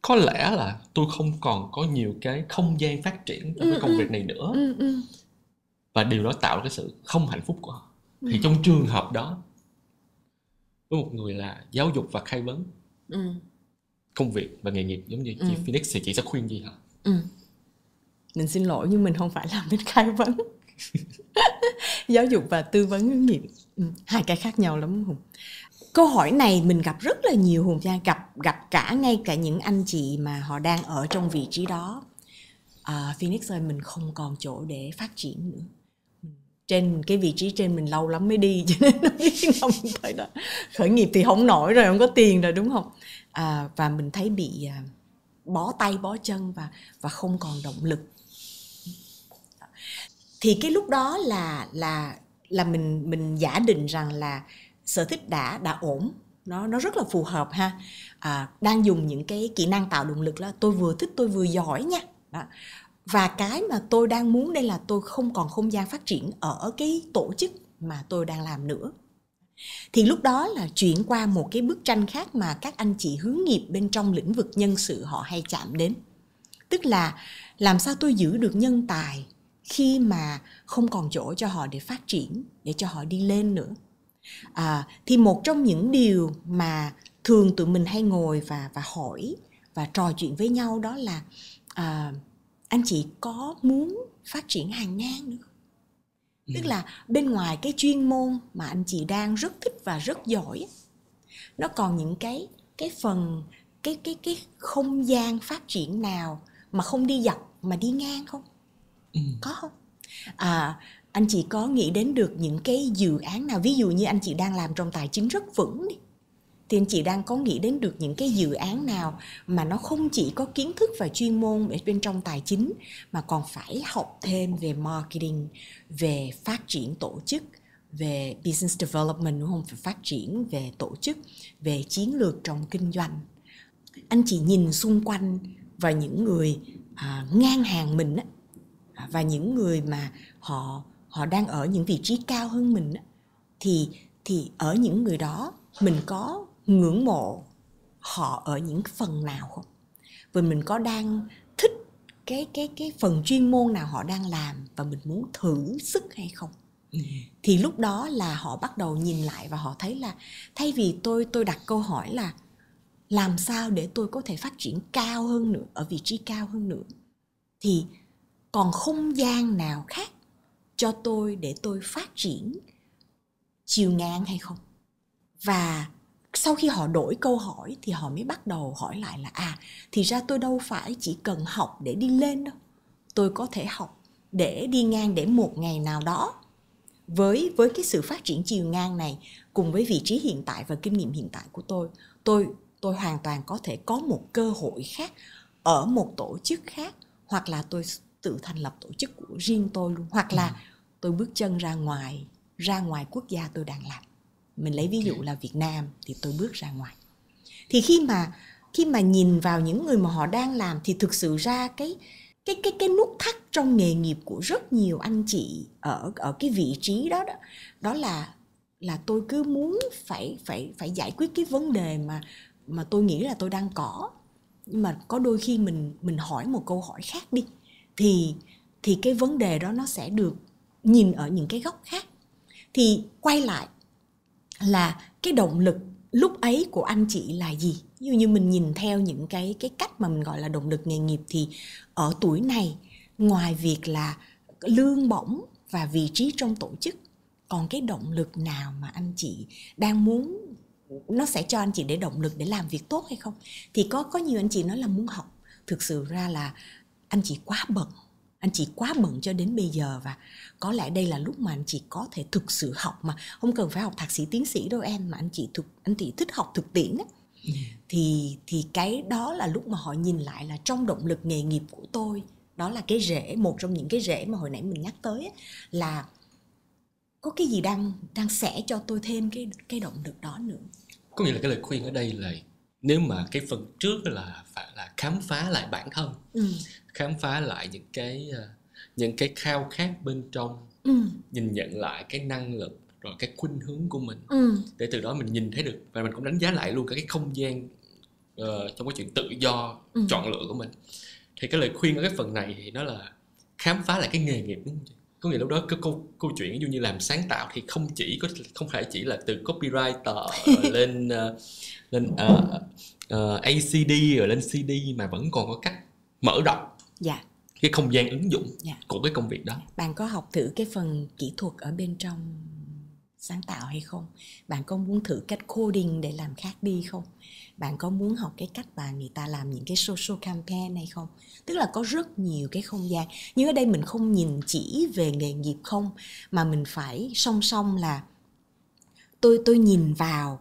có lẽ là tôi không còn có nhiều cái không gian phát triển trong cái công việc này nữa. Và điều đó tạo ra cái sự không hạnh phúc của họ. Thì trong trường hợp đó, với một người là giáo dục và khai vấn công việc và nghề nghiệp giống như chị Phoenix, thì chị sẽ khuyên gì hả? Mình xin lỗi nhưng mình không phải làm bên khai vấn. Giáo dục và tư vấn hướng nghiệp, hai cái khác nhau lắm Hùng. Câu hỏi này mình gặp rất là nhiều Hùng nha, gặp cả ngay cả những anh chị mà họ đang ở trong vị trí đó. Phoenix ơi, mình không còn chỗ để phát triển nữa. Trên cái vị trí trên mình lâu lắm mới đi, cho nên nó biết không phải đó. Khởi nghiệp thì không nổi rồi, không có tiền rồi đúng không? Và mình thấy bị bó tay bó chân và không còn động lực. Thì cái lúc đó là mình giả định rằng là sở thích đã ổn, nó rất là phù hợp ha. Đang dùng những cái kỹ năng tạo động lực là tôi vừa thích, tôi vừa giỏi nha. Đó. Và cái mà tôi đang muốn đây là tôi không còn không gian phát triển ở cái tổ chức mà tôi đang làm nữa. Thì lúc đó là chuyển qua một cái bức tranh khác mà các anh chị hướng nghiệp bên trong lĩnh vực nhân sự họ hay chạm đến. Tức là làm sao tôi giữ được nhân tài khi mà không còn chỗ cho họ để phát triển, để cho họ đi lên nữa. Thì một trong những điều mà thường tụi mình hay ngồi và hỏi và trò chuyện với nhau đó là anh chị có muốn phát triển hàng ngang nữa không? Tức là bên ngoài cái chuyên môn mà anh chị đang rất thích và rất giỏi, nó còn những cái phần cái không gian phát triển nào mà không đi dọc mà đi ngang không? Có không? Anh chị có nghĩ đến được những cái dự án nào, ví dụ như anh chị đang làm trong tài chính rất vững đi, thì anh chị đang có nghĩ đến được những cái dự án nào mà nó không chỉ có kiến thức và chuyên môn ở bên trong tài chính mà còn phải học thêm về marketing, về phát triển tổ chức, về business development đúng không? Phải phát triển về tổ chức, về chiến lược trong kinh doanh. Anh chị nhìn xung quanh và những người ngang hàng mình á, và những người mà họ đang ở những vị trí cao hơn mình á, thì ở những người đó mình có ngưỡng mộ họ ở những phần nào không? Và mình có đang thích cái phần chuyên môn nào họ đang làm và mình muốn thử sức hay không? Thì lúc đó là họ bắt đầu nhìn lại và họ thấy là thay vì tôi đặt câu hỏi là làm sao để tôi có thể phát triển cao hơn nữa, ở vị trí cao hơn nữa, thì còn không gian nào khác cho tôi để tôi phát triển chiều ngang hay không? Và sau khi họ đổi câu hỏi thì họ mới bắt đầu hỏi lại là thì ra tôi đâu phải chỉ cần học để đi lên đâu. Tôi có thể học để đi ngang, để một ngày nào đó với cái sự phát triển chiều ngang này, cùng với vị trí hiện tại và kinh nghiệm hiện tại của tôi hoàn toàn có thể có một cơ hội khác ở một tổ chức khác, hoặc là tôi tự thành lập tổ chức của riêng tôi luôn, hoặc là tôi bước chân ra ngoài quốc gia tôi đang làm. Mình lấy ví dụ là Việt Nam thì tôi bước ra ngoài. Thì khi mà nhìn vào những người mà họ đang làm thì thực sự ra cái nút thắt trong nghề nghiệp của rất nhiều anh chị ở cái vị trí đó là tôi cứ muốn phải giải quyết cái vấn đề mà tôi nghĩ là tôi đang có, nhưng mà có đôi khi mình hỏi một câu hỏi khác đi thì cái vấn đề đó nó sẽ được nhìn ở những cái góc khác. Thì quay lại là cái động lực lúc ấy của anh chị là gì? Ví dụ như mình nhìn theo những cái cách mà mình gọi là động lực nghề nghiệp, thì ở tuổi này, ngoài việc là lương bổng và vị trí trong tổ chức, còn cái động lực nào mà anh chị đang muốn nó sẽ cho anh chị để động lực để làm việc tốt hay không? Thì có nhiều anh chị nói là muốn học. Thực sự ra là anh chị quá bận cho đến bây giờ, và có lẽ đây là lúc mà anh chị có thể thực sự học, mà không cần phải học thạc sĩ tiến sĩ đâu em, mà anh chị thích học thực tiễn á. Thì cái đó là lúc mà họ nhìn lại là trong động lực nghề nghiệp của tôi, đó là cái rễ, một trong những cái rễ mà hồi nãy mình nhắc tới á, là có cái gì đang sẽ cho tôi thêm cái động lực đó nữa. Có nghĩa là cái lời khuyên ở đây là nếu mà cái phần trước là phải là khám phá lại bản thân, khám phá lại những cái khao khát bên trong, nhìn nhận lại cái năng lực rồi cái khuynh hướng của mình, để từ đó mình nhìn thấy được và mình cũng đánh giá lại luôn cả cái không gian trong cái chuyện tự do chọn lựa của mình. Thì cái lời khuyên ở cái phần này thì nó là khám phá lại cái nghề nghiệp, đúng không? Có nghĩa lúc đó cái câu chuyện ví dụ như làm sáng tạo thì không phải chỉ là từ copywriter lên ACD rồi lên CD, mà vẫn còn có cách mở rộng cái không gian ứng dụng của cái công việc đó. Bạn có học thử cái phần kỹ thuật ở bên trong sáng tạo hay không? Bạn có muốn thử cách coding để làm khác đi không? Bạn có muốn học cái cách mà người ta làm những cái social campaign hay không? Tức là có rất nhiều cái không gian. Nhưng ở đây mình không nhìn chỉ về nghề nghiệp không, mà mình phải song song là tôi nhìn vào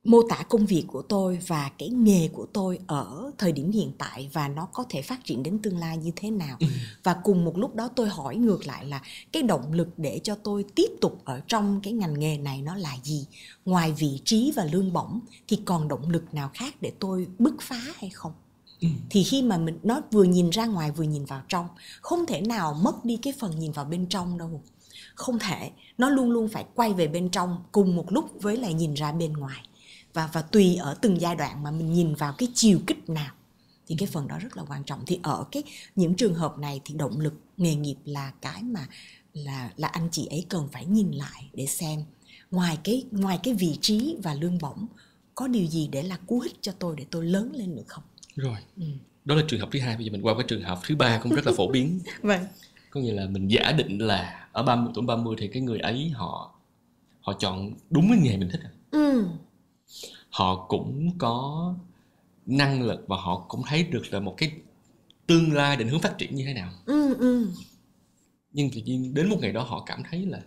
mô tả công việc của tôi và cái nghề của tôi ở thời điểm hiện tại, và nó có thể phát triển đến tương lai như thế nào. Và cùng một lúc đó tôi hỏi ngược lại là cái động lực để cho tôi tiếp tục ở trong cái ngành nghề này nó là gì? Ngoài vị trí và lương bổng thì còn động lực nào khác để tôi bứt phá hay không? Thì khi mà nó vừa nhìn ra ngoài vừa nhìn vào trong, không thể nào mất đi cái phần nhìn vào bên trong đâu. Không thể, nó luôn luôn phải quay về bên trong cùng một lúc với lại nhìn ra bên ngoài. Và tùy ở từng giai đoạn mà mình nhìn vào cái chiều kích nào thì cái phần đó rất là quan trọng. Thì ở những trường hợp này thì động lực nghề nghiệp là cái mà là anh chị ấy cần phải nhìn lại để xem ngoài cái vị trí và lương bổng có điều gì để là cú hích cho tôi để tôi lớn lên được không. Rồi. Đó là trường hợp thứ hai. Bây giờ mình qua cái trường hợp thứ ba cũng rất là phổ biến. Vâng. Có nghĩa là mình giả định là ở 30 thì cái người ấy họ chọn đúng cái nghề mình thích. Họ cũng có năng lực và họ cũng thấy được là một cái tương lai định hướng phát triển như thế nào. Nhưng tự nhiên đến một ngày đó họ cảm thấy là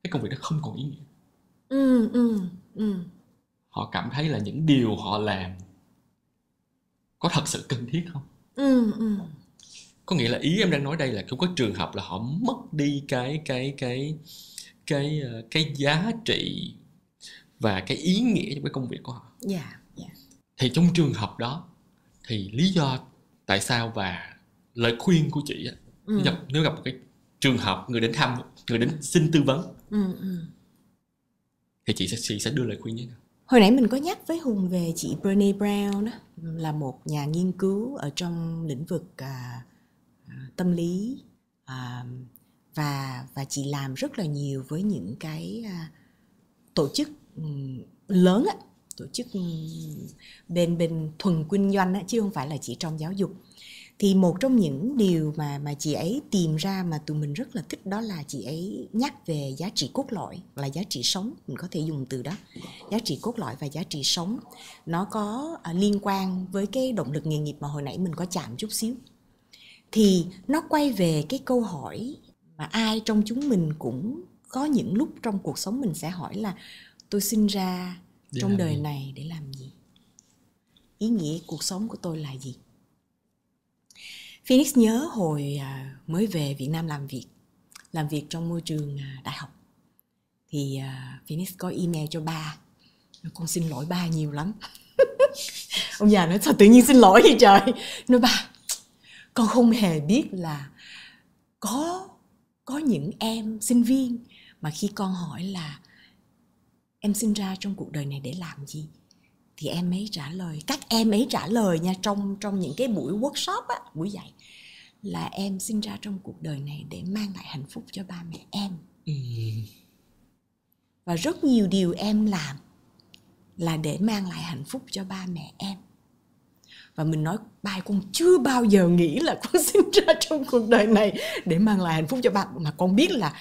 cái công việc đó không còn ý nghĩa. Họ cảm thấy là những điều họ làm có thật sự cần thiết không? Có nghĩa là ý em đang nói đây là cũng có trường hợp là họ mất đi cái giá trị và cái ý nghĩa trong cái công việc của họ. Thì trong trường hợp đó thì lý do tại sao và lời khuyên của chị nếu gặp một cái trường hợp người đến xin tư vấn thì chị sẽ đưa lời khuyên như thế nào? Hồi nãy mình có nhắc với Hùng về chị Brené Brown đó, là một nhà nghiên cứu ở trong lĩnh vực tâm lý, và chị làm rất là nhiều với những cái tổ chức lớn á, tổ chức bên thuần kinh doanh á, chứ không phải là chỉ trong giáo dục. Thì một trong những điều mà chị ấy tìm ra mà tụi mình rất là thích, đó là chị ấy nhắc về giá trị cốt lõi và giá trị sống. Mình có thể dùng từ đó, giá trị cốt lõi và giá trị sống. Nó có liên quan với cái động lực nghề nghiệp mà hồi nãy mình có chạm chút xíu. Thì nó quay về cái câu hỏi mà ai trong chúng mình cũng có những lúc trong cuộc sống mình sẽ hỏi là tôi sinh ra trong đời này để làm gì? Ý nghĩa cuộc sống của tôi là gì? Phoenix nhớ hồi mới về Việt Nam làm việc trong môi trường đại học. Thì Phoenix có email cho ba. Con xin lỗi ba nhiều lắm. Ông già nói sao tự nhiên xin lỗi vậy trời. Nói ba, con không hề biết là có những em sinh viên mà khi con hỏi là em sinh ra trong cuộc đời này để làm gì, thì các em ấy trả lời nha, trong những cái buổi workshop á, buổi dạy, là em sinh ra trong cuộc đời này để mang lại hạnh phúc cho ba mẹ em. Và rất nhiều điều em làm là để mang lại hạnh phúc cho ba mẹ em. Và mình nói, ba con chưa bao giờ nghĩ là con sinh ra trong cuộc đời này để mang lại hạnh phúc cho ba, mà con biết là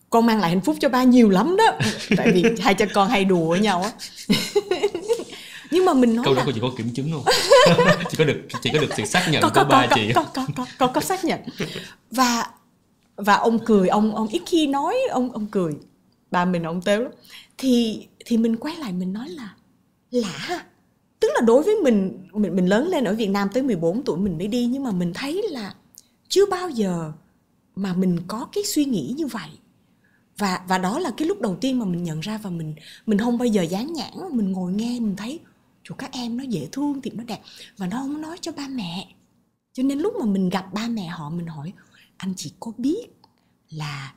con mang lại hạnh phúc cho ba nhiều lắm đó. Tại vì hai cha con hay đùa với nhau á. Nhưng mà mình nói câu đó của chị có kiểm chứng không? chị có được sự xác nhận của ba chị? Có xác nhận. Và ông cười, ông ít khi nói, ông cười. Ba mình ông tếu lắm. Thì mình quay lại mình nói là lạ. Tức là đối với mình lớn lên ở Việt Nam tới 14 tuổi mình mới đi, nhưng mà mình thấy là chưa bao giờ mà mình có cái suy nghĩ như vậy. Và đó là cái lúc đầu tiên mà mình nhận ra, và mình không bao giờ dán nhãn, mình ngồi nghe mình thấy trời, các em nó dễ thương thì nó đẹp, và nó không nói cho ba mẹ. Cho nên lúc mà mình gặp ba mẹ họ, mình hỏi anh chị có biết là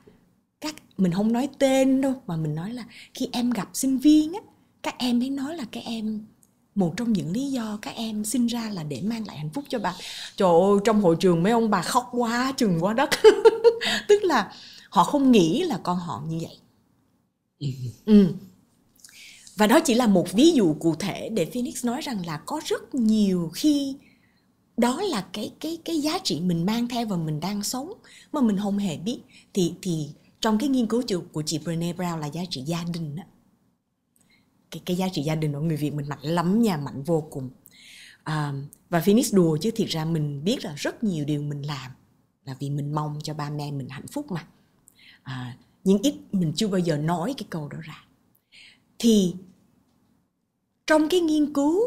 mình không nói tên đâu, mà mình nói là khi em gặp sinh viên á, các em ấy nói là các em một trong những lý do các em sinh ra là để mang lại hạnh phúc cho bà. Trời ơi, trong hội trường mấy ông bà khóc quá chừng quá đất. Tức là họ không nghĩ là con họ như vậy. Và đó chỉ là một ví dụ cụ thể để Phoenix nói rằng là có rất nhiều khi đó là cái giá trị mình mang theo và mình đang sống mà mình không hề biết. Thì trong cái nghiên cứu của chị Brené Brown là giá trị gia đình đó. Cái giá trị gia đình của người Việt mình mạnh lắm nha, mạnh vô cùng. Và Phoenix đùa chứ thiệt ra mình biết là rất nhiều điều mình làm là vì mình mong cho ba mẹ mình hạnh phúc mà. Nhưng ít mình chưa bao giờ nói cái câu đó ra. Thì trong cái nghiên cứu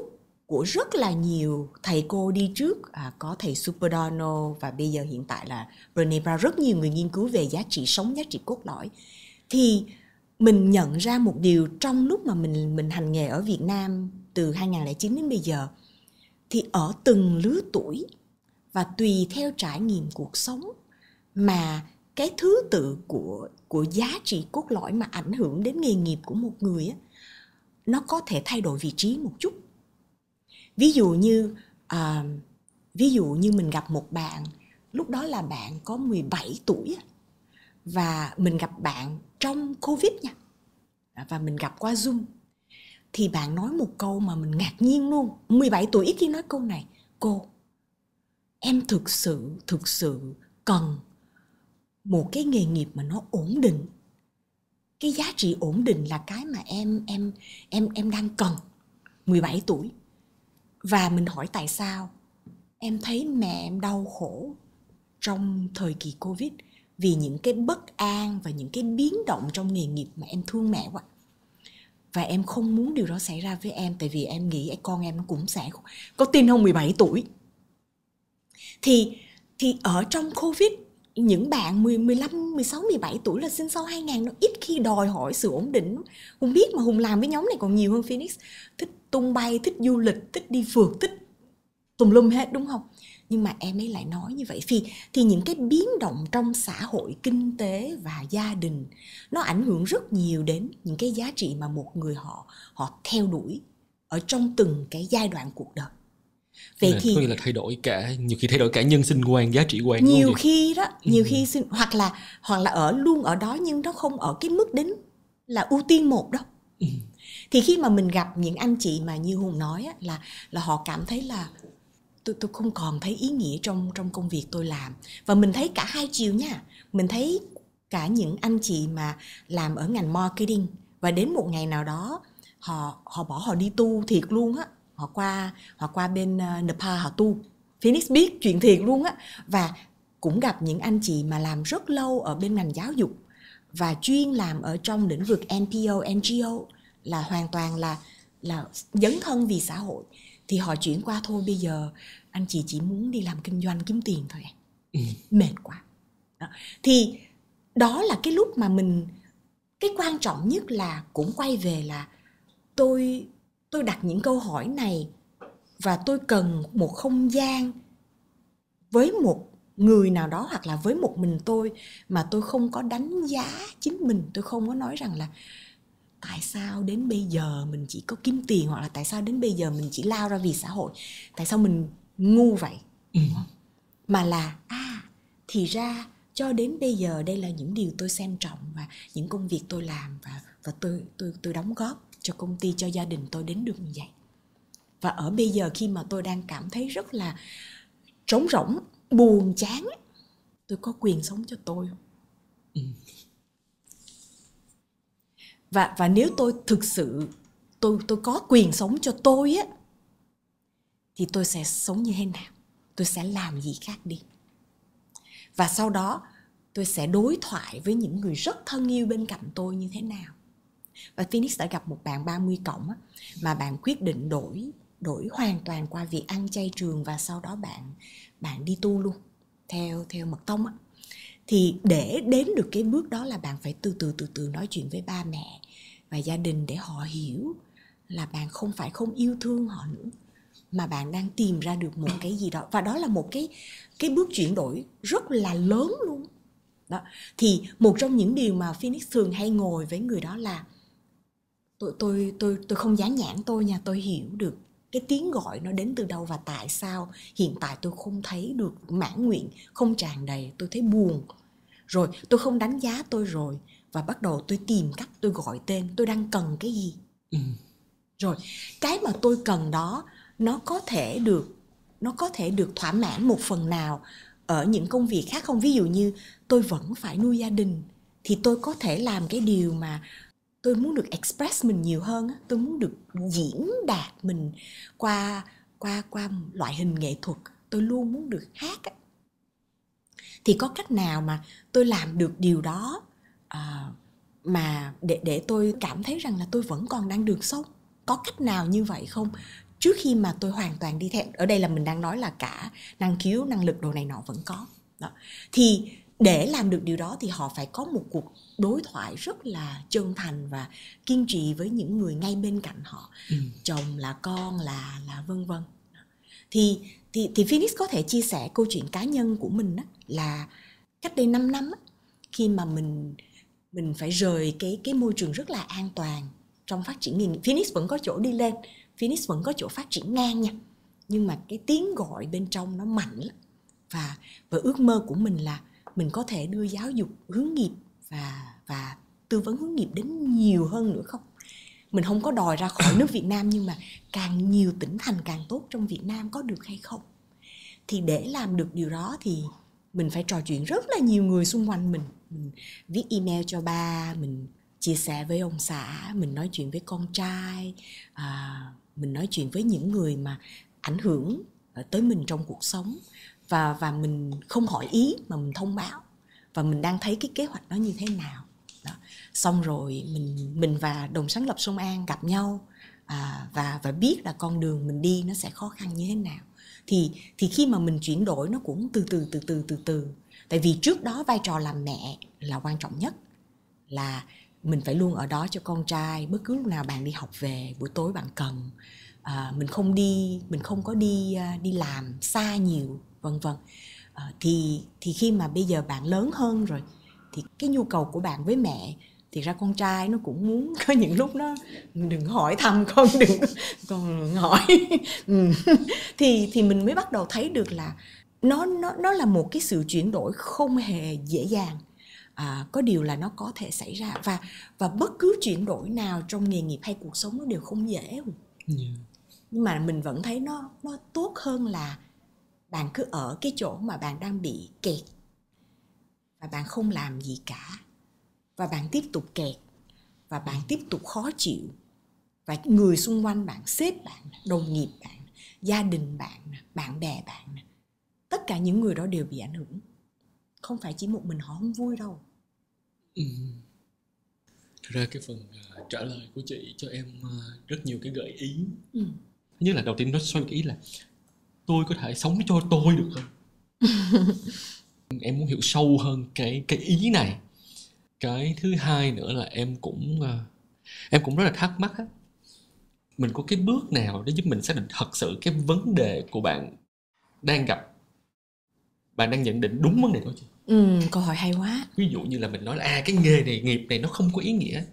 của rất là nhiều thầy cô đi trước, có thầy Superdano và bây giờ hiện tại là Brené Brown, rất nhiều người nghiên cứu về giá trị sống, giá trị cốt lõi. Thì mình nhận ra một điều trong lúc mà mình hành nghề ở Việt Nam từ 2009 đến bây giờ, thì ở từng lứa tuổi và tùy theo trải nghiệm cuộc sống mà cái thứ tự của giá trị cốt lõi mà ảnh hưởng đến nghề nghiệp của một người á, nó có thể thay đổi vị trí một chút. Ví dụ như mình gặp một bạn, lúc đó là bạn có 17 tuổi và mình gặp bạn trong Covid nha, và mình gặp qua Zoom. Thì bạn nói một câu mà mình ngạc nhiên luôn. 17 tuổi ít khi nói câu này: cô, em thực sự cần một cái nghề nghiệp mà nó ổn định. Cái giá trị ổn định là cái mà em đang cần. 17 tuổi. Và mình hỏi tại sao? Em thấy mẹ em đau khổ trong thời kỳ Covid vì những cái bất an và những cái biến động trong nghề nghiệp mà em thương mẹ quá. Và em không muốn điều đó xảy ra với em, tại vì em nghĩ con em nó cũng sẽ có tin không, 17 tuổi. Thì ở trong Covid, những bạn 15, 16, 17 tuổi là sinh sau 2000 nó ít khi đòi hỏi sự ổn định. Hùng biết mà, Hùng làm với nhóm này còn nhiều hơn Phoenix. Thích tung bay, thích du lịch, thích đi phượt, thích tùm lum hết, đúng không? Nhưng mà em ấy lại nói như vậy. Thì những cái biến động trong xã hội, kinh tế và gia đình nó ảnh hưởng rất nhiều đến những cái giá trị mà một người họ theo đuổi ở trong từng cái giai đoạn cuộc đời. Vậy thì có nghĩa là nhiều khi thay đổi cả nhân sinh quan, giá trị quan. Nhiều khi đó, nhiều khi hoặc là ở luôn ở đó, nhưng nó không ở cái mức đến là ưu tiên một đâu. Thì khi mà mình gặp những anh chị mà như Hùng nói á, là họ cảm thấy là tôi không còn thấy ý nghĩa trong công việc tôi làm. Và mình thấy cả hai chiều nha. Mình thấy cả những anh chị mà làm ở ngành marketing và đến một ngày nào đó họ bỏ, họ đi tu thiệt luôn á. Họ qua bên Nepal họ tu. Phoenix biết chuyện thiệt luôn á. Và cũng gặp những anh chị mà làm rất lâu ở bên ngành giáo dục và chuyên làm ở trong lĩnh vực NPO, NGO, là hoàn toàn là dấn thân vì xã hội. Thì họ chuyển qua thôi, bây giờ anh chị chỉ muốn đi làm kinh doanh kiếm tiền thôi. Mệt quá. Thì đó là cái lúc mà cái quan trọng nhất là cũng quay về là tôi đặt những câu hỏi này và tôi cần một không gian với một người nào đó hoặc là với một mình tôi mà tôi không có đánh giá chính mình. Tôi không có nói rằng là tại sao đến bây giờ mình chỉ có kiếm tiền, hoặc là tại sao đến bây giờ mình chỉ lao ra vì xã hội, tại sao mình ngu vậy. Mà là thì ra cho đến bây giờ đây là những điều tôi xem trọng và những công việc tôi làm và tôi đóng góp cho công ty, cho gia đình tôi đến được như vậy. Và ở bây giờ khi mà tôi đang cảm thấy rất là trống rỗng, buồn chán, tôi có quyền sống cho tôi không? Và nếu tôi thực sự tôi có quyền sống cho tôi á, thì tôi sẽ sống như thế nào? Tôi sẽ làm gì khác đi? Và sau đó tôi sẽ đối thoại với những người rất thân yêu bên cạnh tôi như thế nào? Và Phoenix đã gặp một bạn 30 cộng á, mà bạn quyết định đổi hoàn toàn qua việc ăn chay trường, và sau đó bạn đi tu luôn theo mật tông á. Thì để đến được cái bước đó là bạn phải từ từ nói chuyện với ba mẹ và gia đình để họ hiểu là bạn không phải không yêu thương họ nữa, mà bạn đang tìm ra được một cái gì đó. Và đó là một cái bước chuyển đổi rất là lớn luôn đó. Thì một trong những điều mà Phoenix thường hay ngồi với người đó là tôi không dán nhãn tôi nha, tôi hiểu được cái tiếng gọi nó đến từ đâu và tại sao hiện tại tôi không thấy được mãn nguyện, không tràn đầy, tôi thấy buồn. Rồi tôi không đánh giá tôi rồi, và bắt đầu tôi tìm cách tôi gọi tên tôi đang cần cái gì. Rồi cái mà tôi cần đó nó có thể được thỏa mãn một phần nào ở những công việc khác không? Ví dụ như tôi vẫn phải nuôi gia đình thì tôi có thể làm cái điều mà tôi muốn được express mình nhiều hơn á, tôi muốn được diễn đạt mình qua loại hình nghệ thuật, tôi luôn muốn được hát á. Thì có cách nào mà tôi làm được điều đó mà để tôi cảm thấy rằng là tôi vẫn còn đang được sống? Có cách nào như vậy không? Trước khi mà tôi hoàn toàn đi theo, ở đây là mình đang nói là cả năng khiếu, năng lực đồ này nọ vẫn có đó. Thì để làm được điều đó thì họ phải có một cuộc đối thoại rất là chân thành và kiên trì với những người ngay bên cạnh họ, chồng là con là vân vân. Thì Phoenix có thể chia sẻ câu chuyện cá nhân của mình đó, là cách đây 5 năm đó, khi mà mình phải rời cái môi trường rất là an toàn trong phát triển nghề nghiệp. Phoenix vẫn có chỗ đi lên, Phoenix vẫn có chỗ phát triển ngang nha, nhưng mà cái tiếng gọi bên trong nó mạnh lắm. Và ước mơ của mình là mình có thể đưa giáo dục hướng nghiệp và tư vấn hướng nghiệp đến nhiều hơn nữa không? Mình không có đòi ra khỏi nước Việt Nam, nhưng mà càng nhiều tỉnh thành càng tốt trong Việt Nam, có được hay không? Thì để làm được điều đó thì mình phải trò chuyện rất là nhiều người xung quanh mình viết email cho ba, mình chia sẻ với ông xã, mình nói chuyện với con trai, mình nói chuyện với những người mà ảnh hưởng tới mình trong cuộc sống, và mình không hỏi ý mà mình thông báo và mình đang thấy cái kế hoạch đó như thế nào đó. Xong rồi mình và đồng sáng lập Sông An gặp nhau, và biết là con đường mình đi nó sẽ khó khăn như thế nào. Thì khi mà mình chuyển đổi nó cũng từ từ. Tại vì trước đó vai trò làm mẹ là quan trọng nhất, là mình phải luôn ở đó cho con trai, bất cứ lúc nào bạn đi học về, buổi tối bạn cần, mình không có đi làm xa nhiều, vân vân. Thì khi mà bây giờ bạn lớn hơn rồi thì cái nhu cầu của bạn với mẹ, thì ra con trai nó cũng muốn có những lúc nó đừng hỏi thăm con, con hỏi. Thì mình mới bắt đầu thấy được là nó là một cái sự chuyển đổi không hề dễ dàng. Có điều là nó có thể xảy ra, và bất cứ chuyển đổi nào trong nghề nghiệp hay cuộc sống nó đều không dễ. Nhưng mà mình vẫn thấy nó tốt hơn là bạn cứ ở cái chỗ mà bạn đang bị kẹt và bạn không làm gì cả, và bạn tiếp tục kẹt và bạn tiếp tục khó chịu, và người xung quanh bạn, sếp bạn, đồng nghiệp bạn, gia đình bạn, bạn bè bạn, tất cả những người đó đều bị ảnh hưởng. Không phải chỉ một mình họ không vui đâu. Thực ra cái phần trả lời của chị cho em rất nhiều cái gợi ý. Thứ nhất là đầu tiên nó xoay cái ý là tôi có thể sống cho tôi được không? Em muốn hiểu sâu hơn cái ý này. Cái thứ hai nữa là em cũng rất là thắc mắc á, mình có cái bước nào để giúp mình xác định thật sự cái vấn đề của bạn đang gặp, bạn đang nhận định đúng vấn đề đó chưa? Câu hỏi hay quá. Ví dụ như là mình nói là cái nghề này, nghiệp này nó không có ý nghĩa.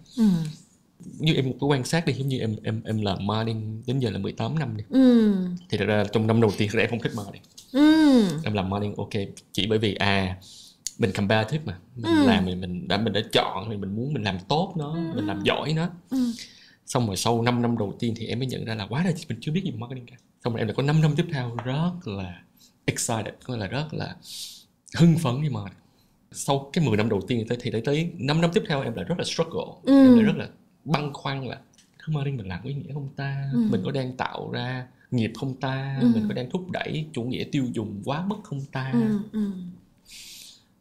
Như em một cái quan sát đi, giống như em làm marketing đến giờ là 18 năm đi. Thì thật ra trong năm đầu tiên em không thích marketing. Em làm marketing ok chỉ bởi vì mình competitive mà, mình làm mình đã chọn, mình muốn mình làm tốt nó, mình làm giỏi nó. Xong rồi sau 5 năm đầu tiên thì em mới nhận ra là quá là mình chưa biết gì về marketing cả. Xong rồi em lại có 5 năm tiếp theo rất là excited, có nghĩa là rất là hưng phấn đi marketing. Sau cái 10 năm đầu tiên thì tới 5 năm tiếp theo em lại rất là struggle. Em lại rất là băn khoăn là cái marketing mình làm có ý nghĩa không ta? Mình có đang tạo ra nghiệp không ta? Mình có đang thúc đẩy chủ nghĩa tiêu dùng quá mức không ta?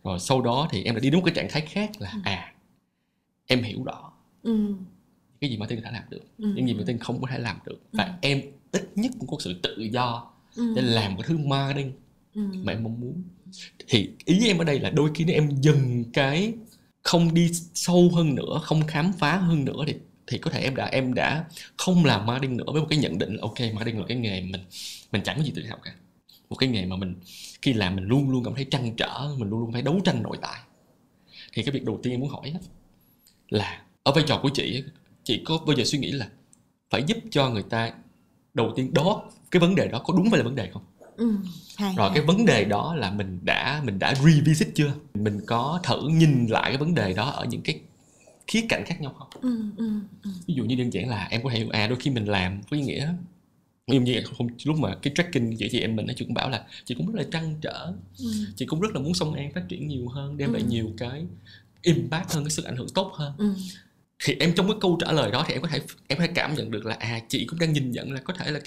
Rồi sau đó thì em đã đi đến một cái trạng thái khác là em hiểu rõ cái gì marketing có thể làm được, những gì marketing không có thể làm được, và em ít nhất cũng có sự tự do để làm cái thứ marketing mà em mong muốn. Thì ý em ở đây là đôi khi nếu em dừng cái không đi sâu hơn nữa, không khám phá hơn nữa thì có thể em đã không làm marketing nữa với một cái nhận định là ok, marketing là cái nghề mình chẳng có gì tự hào cả, một cái nghề mà mình khi làm mình luôn luôn cảm thấy trăn trở, mình luôn luôn phải đấu tranh nội tại. Thì cái việc đầu tiên em muốn hỏi là ở vai trò của chị có bao giờ suy nghĩ là phải giúp cho người ta đầu tiên đó, cái vấn đề đó có đúng phải là vấn đề không? Rồi cái vấn đề đó là mình đã revisit chưa? Mình có thử nhìn lại cái vấn đề đó ở những cái khía cạnh khác nhau không? Ví dụ như đơn giản là em có thể hiểu đôi khi mình làm với nghĩa, ví dụ như lúc mà cái tracking giữa chị em mình, chị cũng bảo là chị cũng rất là trăn trở, chị cũng rất là muốn Sông An phát triển nhiều hơn, đem lại nhiều cái impact hơn, cái sức ảnh hưởng tốt hơn. Thì em trong cái câu trả lời đó thì em có thể cảm nhận được là chị cũng đang nhìn nhận là có thể là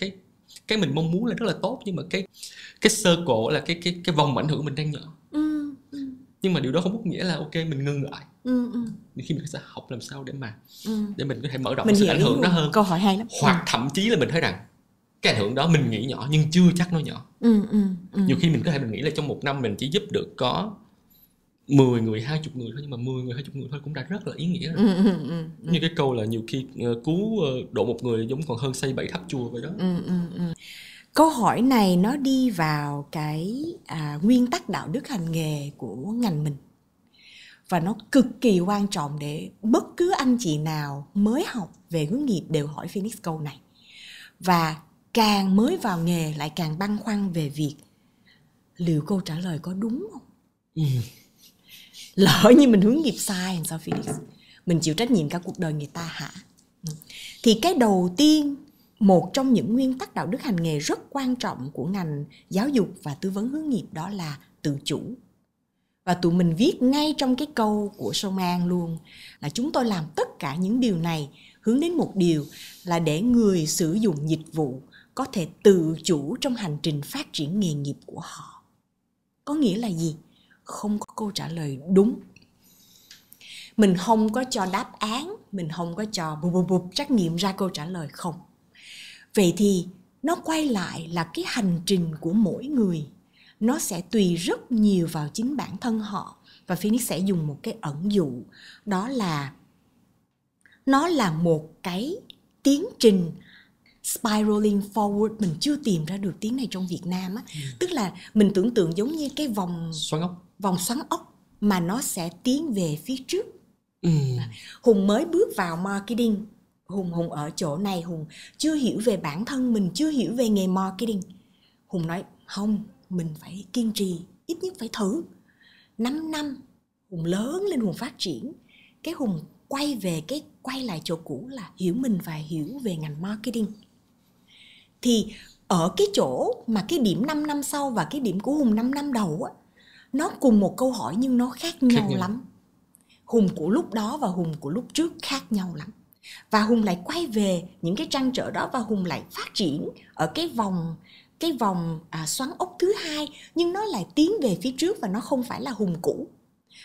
cái mình mong muốn là rất là tốt, nhưng mà cái circle là cái vòng ảnh hưởng mình đang nhỏ. Nhưng mà điều đó không có nghĩa là ok mình ngưng lại. Khi mình sẽ học làm sao để mình có thể mở rộng sự ảnh hưởng đó hơn. Câu hỏi hay lắm. Hoặc thậm chí là mình thấy rằng cái ảnh hưởng đó mình nghĩ nhỏ nhưng chưa chắc nó nhỏ. Nhiều khi mình có thể mình nghĩ là trong một năm mình chỉ giúp được có 10 người, 20 người thôi, nhưng mà 10 người, 20 người thôi cũng đã rất là ý nghĩa rồi. Như cái câu là nhiều khi cứu độ một người giống còn hơn xây 7 tháp chùa vậy đó. Câu hỏi này nó đi vào cái nguyên tắc đạo đức hành nghề của ngành mình. Và nó cực kỳ quan trọng để bất cứ anh chị nào mới học về hướng nghiệp đều hỏi Phoenix câu này. Và càng mới vào nghề lại càng băn khoăn về việc liệu câu trả lời có đúng không? Lỡ như mình hướng nghiệp sai làm sao Phoenix? Mình chịu trách nhiệm cả cuộc đời người ta hả? Thì cái đầu tiên, một trong những nguyên tắc đạo đức hành nghề rất quan trọng của ngành giáo dục và tư vấn hướng nghiệp đó là tự chủ. Và tụi mình viết ngay trong cái câu của Sông An luôn là chúng tôi làm tất cả những điều này hướng đến một điều là để người sử dụng dịch vụ có thể tự chủ trong hành trình phát triển nghề nghiệp của họ. Có nghĩa là gì? Không có câu trả lời đúng. Mình không có cho đáp án, mình không có cho trắc nghiệm ra câu trả lời không. Vậy thì nó quay lại là cái hành trình của mỗi người. Nó sẽ tùy rất nhiều vào chính bản thân họ. Và Phoenix sẽ dùng một cái ẩn dụ, đó là nó là một cái tiến trình spiraling forward. Mình chưa tìm ra được tiếng này trong Việt Nam á. Tức là mình tưởng tượng giống như cái vòng xoắn ốc mà nó sẽ tiến về phía trước. Hùng mới bước vào marketing, Hùng ở chỗ này, Hùng chưa hiểu về bản thân mình, chưa hiểu về nghề marketing. Hùng nói không, mình phải kiên trì, ít nhất phải thử 5 năm. Hùng lớn lên, Hùng phát triển. Cái Hùng quay lại chỗ cũ là hiểu mình và hiểu về ngành marketing. Thì ở cái chỗ mà cái điểm 5 năm sau và cái điểm của Hùng 5 năm đầu á, nó cùng một câu hỏi nhưng nó khác nhau lắm. Hùng của lúc đó và Hùng của lúc trước khác nhau lắm. Và Hùng lại quay về những cái trăn trở đó và Hùng lại phát triển ở cái vòng xoắn ốc thứ hai, nhưng nó lại tiến về phía trước và nó không phải là Hùng cũ.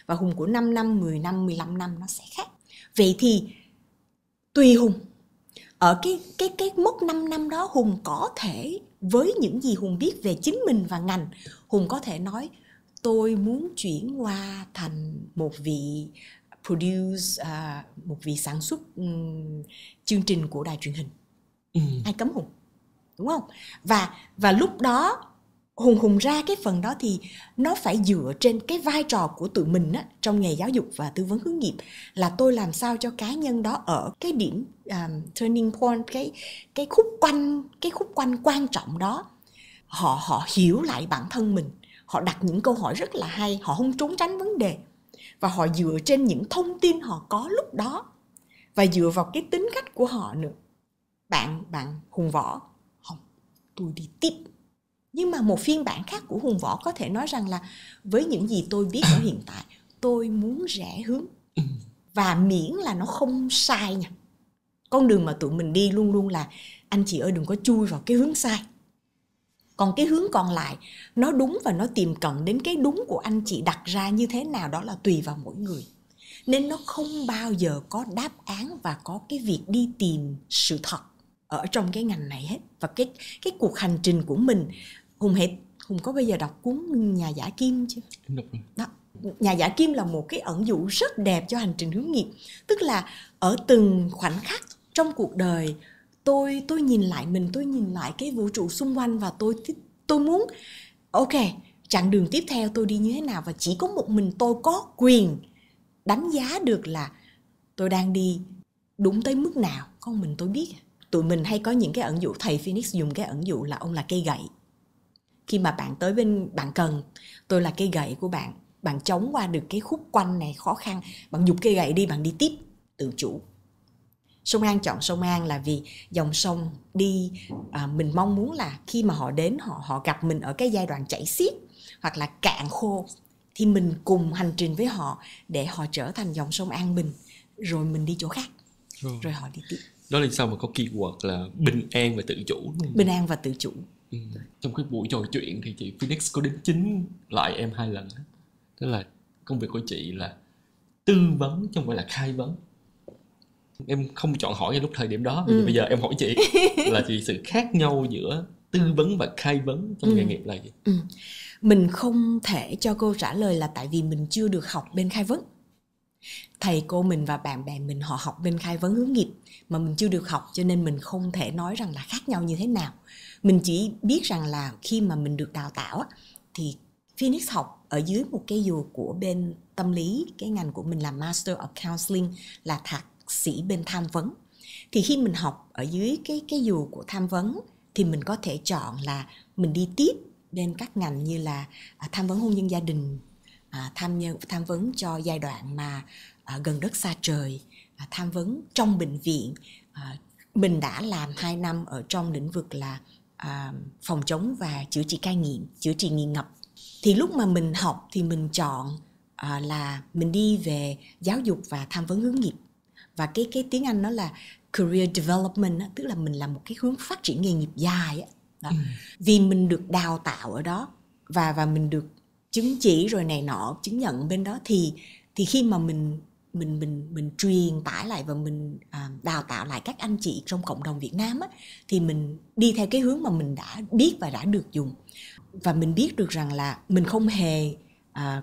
Và Hùng của 5 năm, 10 năm, 15 năm nó sẽ khác. Vậy thì tùy Hùng, ở cái mốc 5 năm đó Hùng có thể với những gì Hùng biết về chính mình và ngành, Hùng có thể nói tôi muốn chuyển qua thành một vị một vị sản xuất chương trình của đài truyền hình. Ai cấm Hùng, đúng không? Và lúc đó Hùng ra cái phần đó thì nó phải dựa trên cái vai trò của tụi mình á, trong nghề giáo dục và tư vấn hướng nghiệp, là tôi làm sao cho cá nhân đó ở cái điểm turning point, cái khúc quanh quan trọng đó, họ hiểu lại bản thân mình, họ đặt những câu hỏi rất là hay, họ không trốn tránh vấn đề, và họ dựa trên những thông tin họ có lúc đó và dựa vào cái tính cách của họ nữa. Bạn Hùng Võ, không, tôi đi tiếp. Nhưng mà một phiên bản khác của Hùng Võ có thể nói rằng là với những gì tôi biết ở hiện tại, tôi muốn rẽ hướng. Và miễn là nó không sai nha. Con đường mà tụi mình đi luôn luôn là anh chị ơi đừng có chui vào cái hướng sai. Còn cái hướng còn lại nó đúng và nó tiềm cận đến cái đúng của anh chị đặt ra như thế nào, đó là tùy vào mỗi người. Nên nó không bao giờ có đáp án và có cái việc đi tìm sự thật ở trong cái ngành này hết. Và cái cuộc hành trình của mình, Hùng có bao giờ đọc cuốn Nhà giả Kim chưa? Đó. Nhà giả Kim là một cái ẩn dụ rất đẹp cho hành trình hướng nghiệp. Tức là ở từng khoảnh khắc trong cuộc đời, tôi nhìn lại mình, tôi nhìn lại cái vũ trụ xung quanh và tôi muốn ok, chặng đường tiếp theo tôi đi như thế nào, và chỉ có một mình tôi có quyền đánh giá được là tôi đang đi đúng tới mức nào. Con mình tôi biết, tụi mình hay có những cái ẩn dụ, thầy Phoenix dùng cái ẩn dụ là ông là cây gậy. Khi mà bạn tới bên bạn cần, tôi là cây gậy của bạn, bạn chống qua được cái khúc quanh này khó khăn, bạn giục cây gậy đi, bạn đi tiếp, tự chủ. Sông An chọn Sông An là vì dòng sông đi, mình mong muốn là khi mà họ đến, họ gặp mình ở cái giai đoạn chảy xiết hoặc là cạn khô, thì mình cùng hành trình với họ để họ trở thành dòng sông an bình, rồi mình đi chỗ khác, rồi họ đi tiếp. Đó là sao mà có keyword là bình an và tự chủ. Bình an và tự chủ. Trong cái buổi trò chuyện thì chị Phoenix có đính chính lại em 2 lần. Tức là công việc của chị là tư vấn chứ không phải là khai vấn. Em không chọn hỏi ngay lúc thời điểm đó. Bây giờ em hỏi chị là chị, sự khác nhau giữa tư vấn và khai vấn trong nghề nghiệp là gì? Mình không thể cho câu trả lời là tại vì mình chưa được học bên khai vấn. Thầy cô mình và bạn bè mình họ học bên khai vấn hướng nghiệp mà mình chưa được học, cho nên mình không thể nói rằng là khác nhau như thế nào. Mình chỉ biết rằng là khi mà mình được đào tạo thì Phoenix học ở dưới một cái dù của bên tâm lý, cái ngành của mình là Master of Counseling, là thạc sĩ bên tham vấn. Thì khi mình học ở dưới cái dù của tham vấn thì mình có thể chọn là mình đi tiếp bên các ngành như là tham vấn hôn nhân gia đình, tham vấn cho giai đoạn mà gần đất xa trời, tham vấn trong bệnh viện. Mình đã làm 2 năm ở trong lĩnh vực là phòng chống và chữa trị cai nghiện, chữa trị nghiện ngập. Thì lúc mà mình học thì mình chọn là mình đi về giáo dục và tham vấn hướng nghiệp. Và cái tiếng Anh nó là career development, tức là mình làm một cái hướng phát triển nghề nghiệp dài đó. Vì mình được đào tạo ở đó và mình được chứng chỉ rồi này nọ, chứng nhận bên đó, thì khi mà mình truyền tải lại và mình đào tạo lại các anh chị trong cộng đồng Việt Nam thì mình đi theo cái hướng mà mình đã biết và đã được dùng. Và mình biết được rằng là mình không hề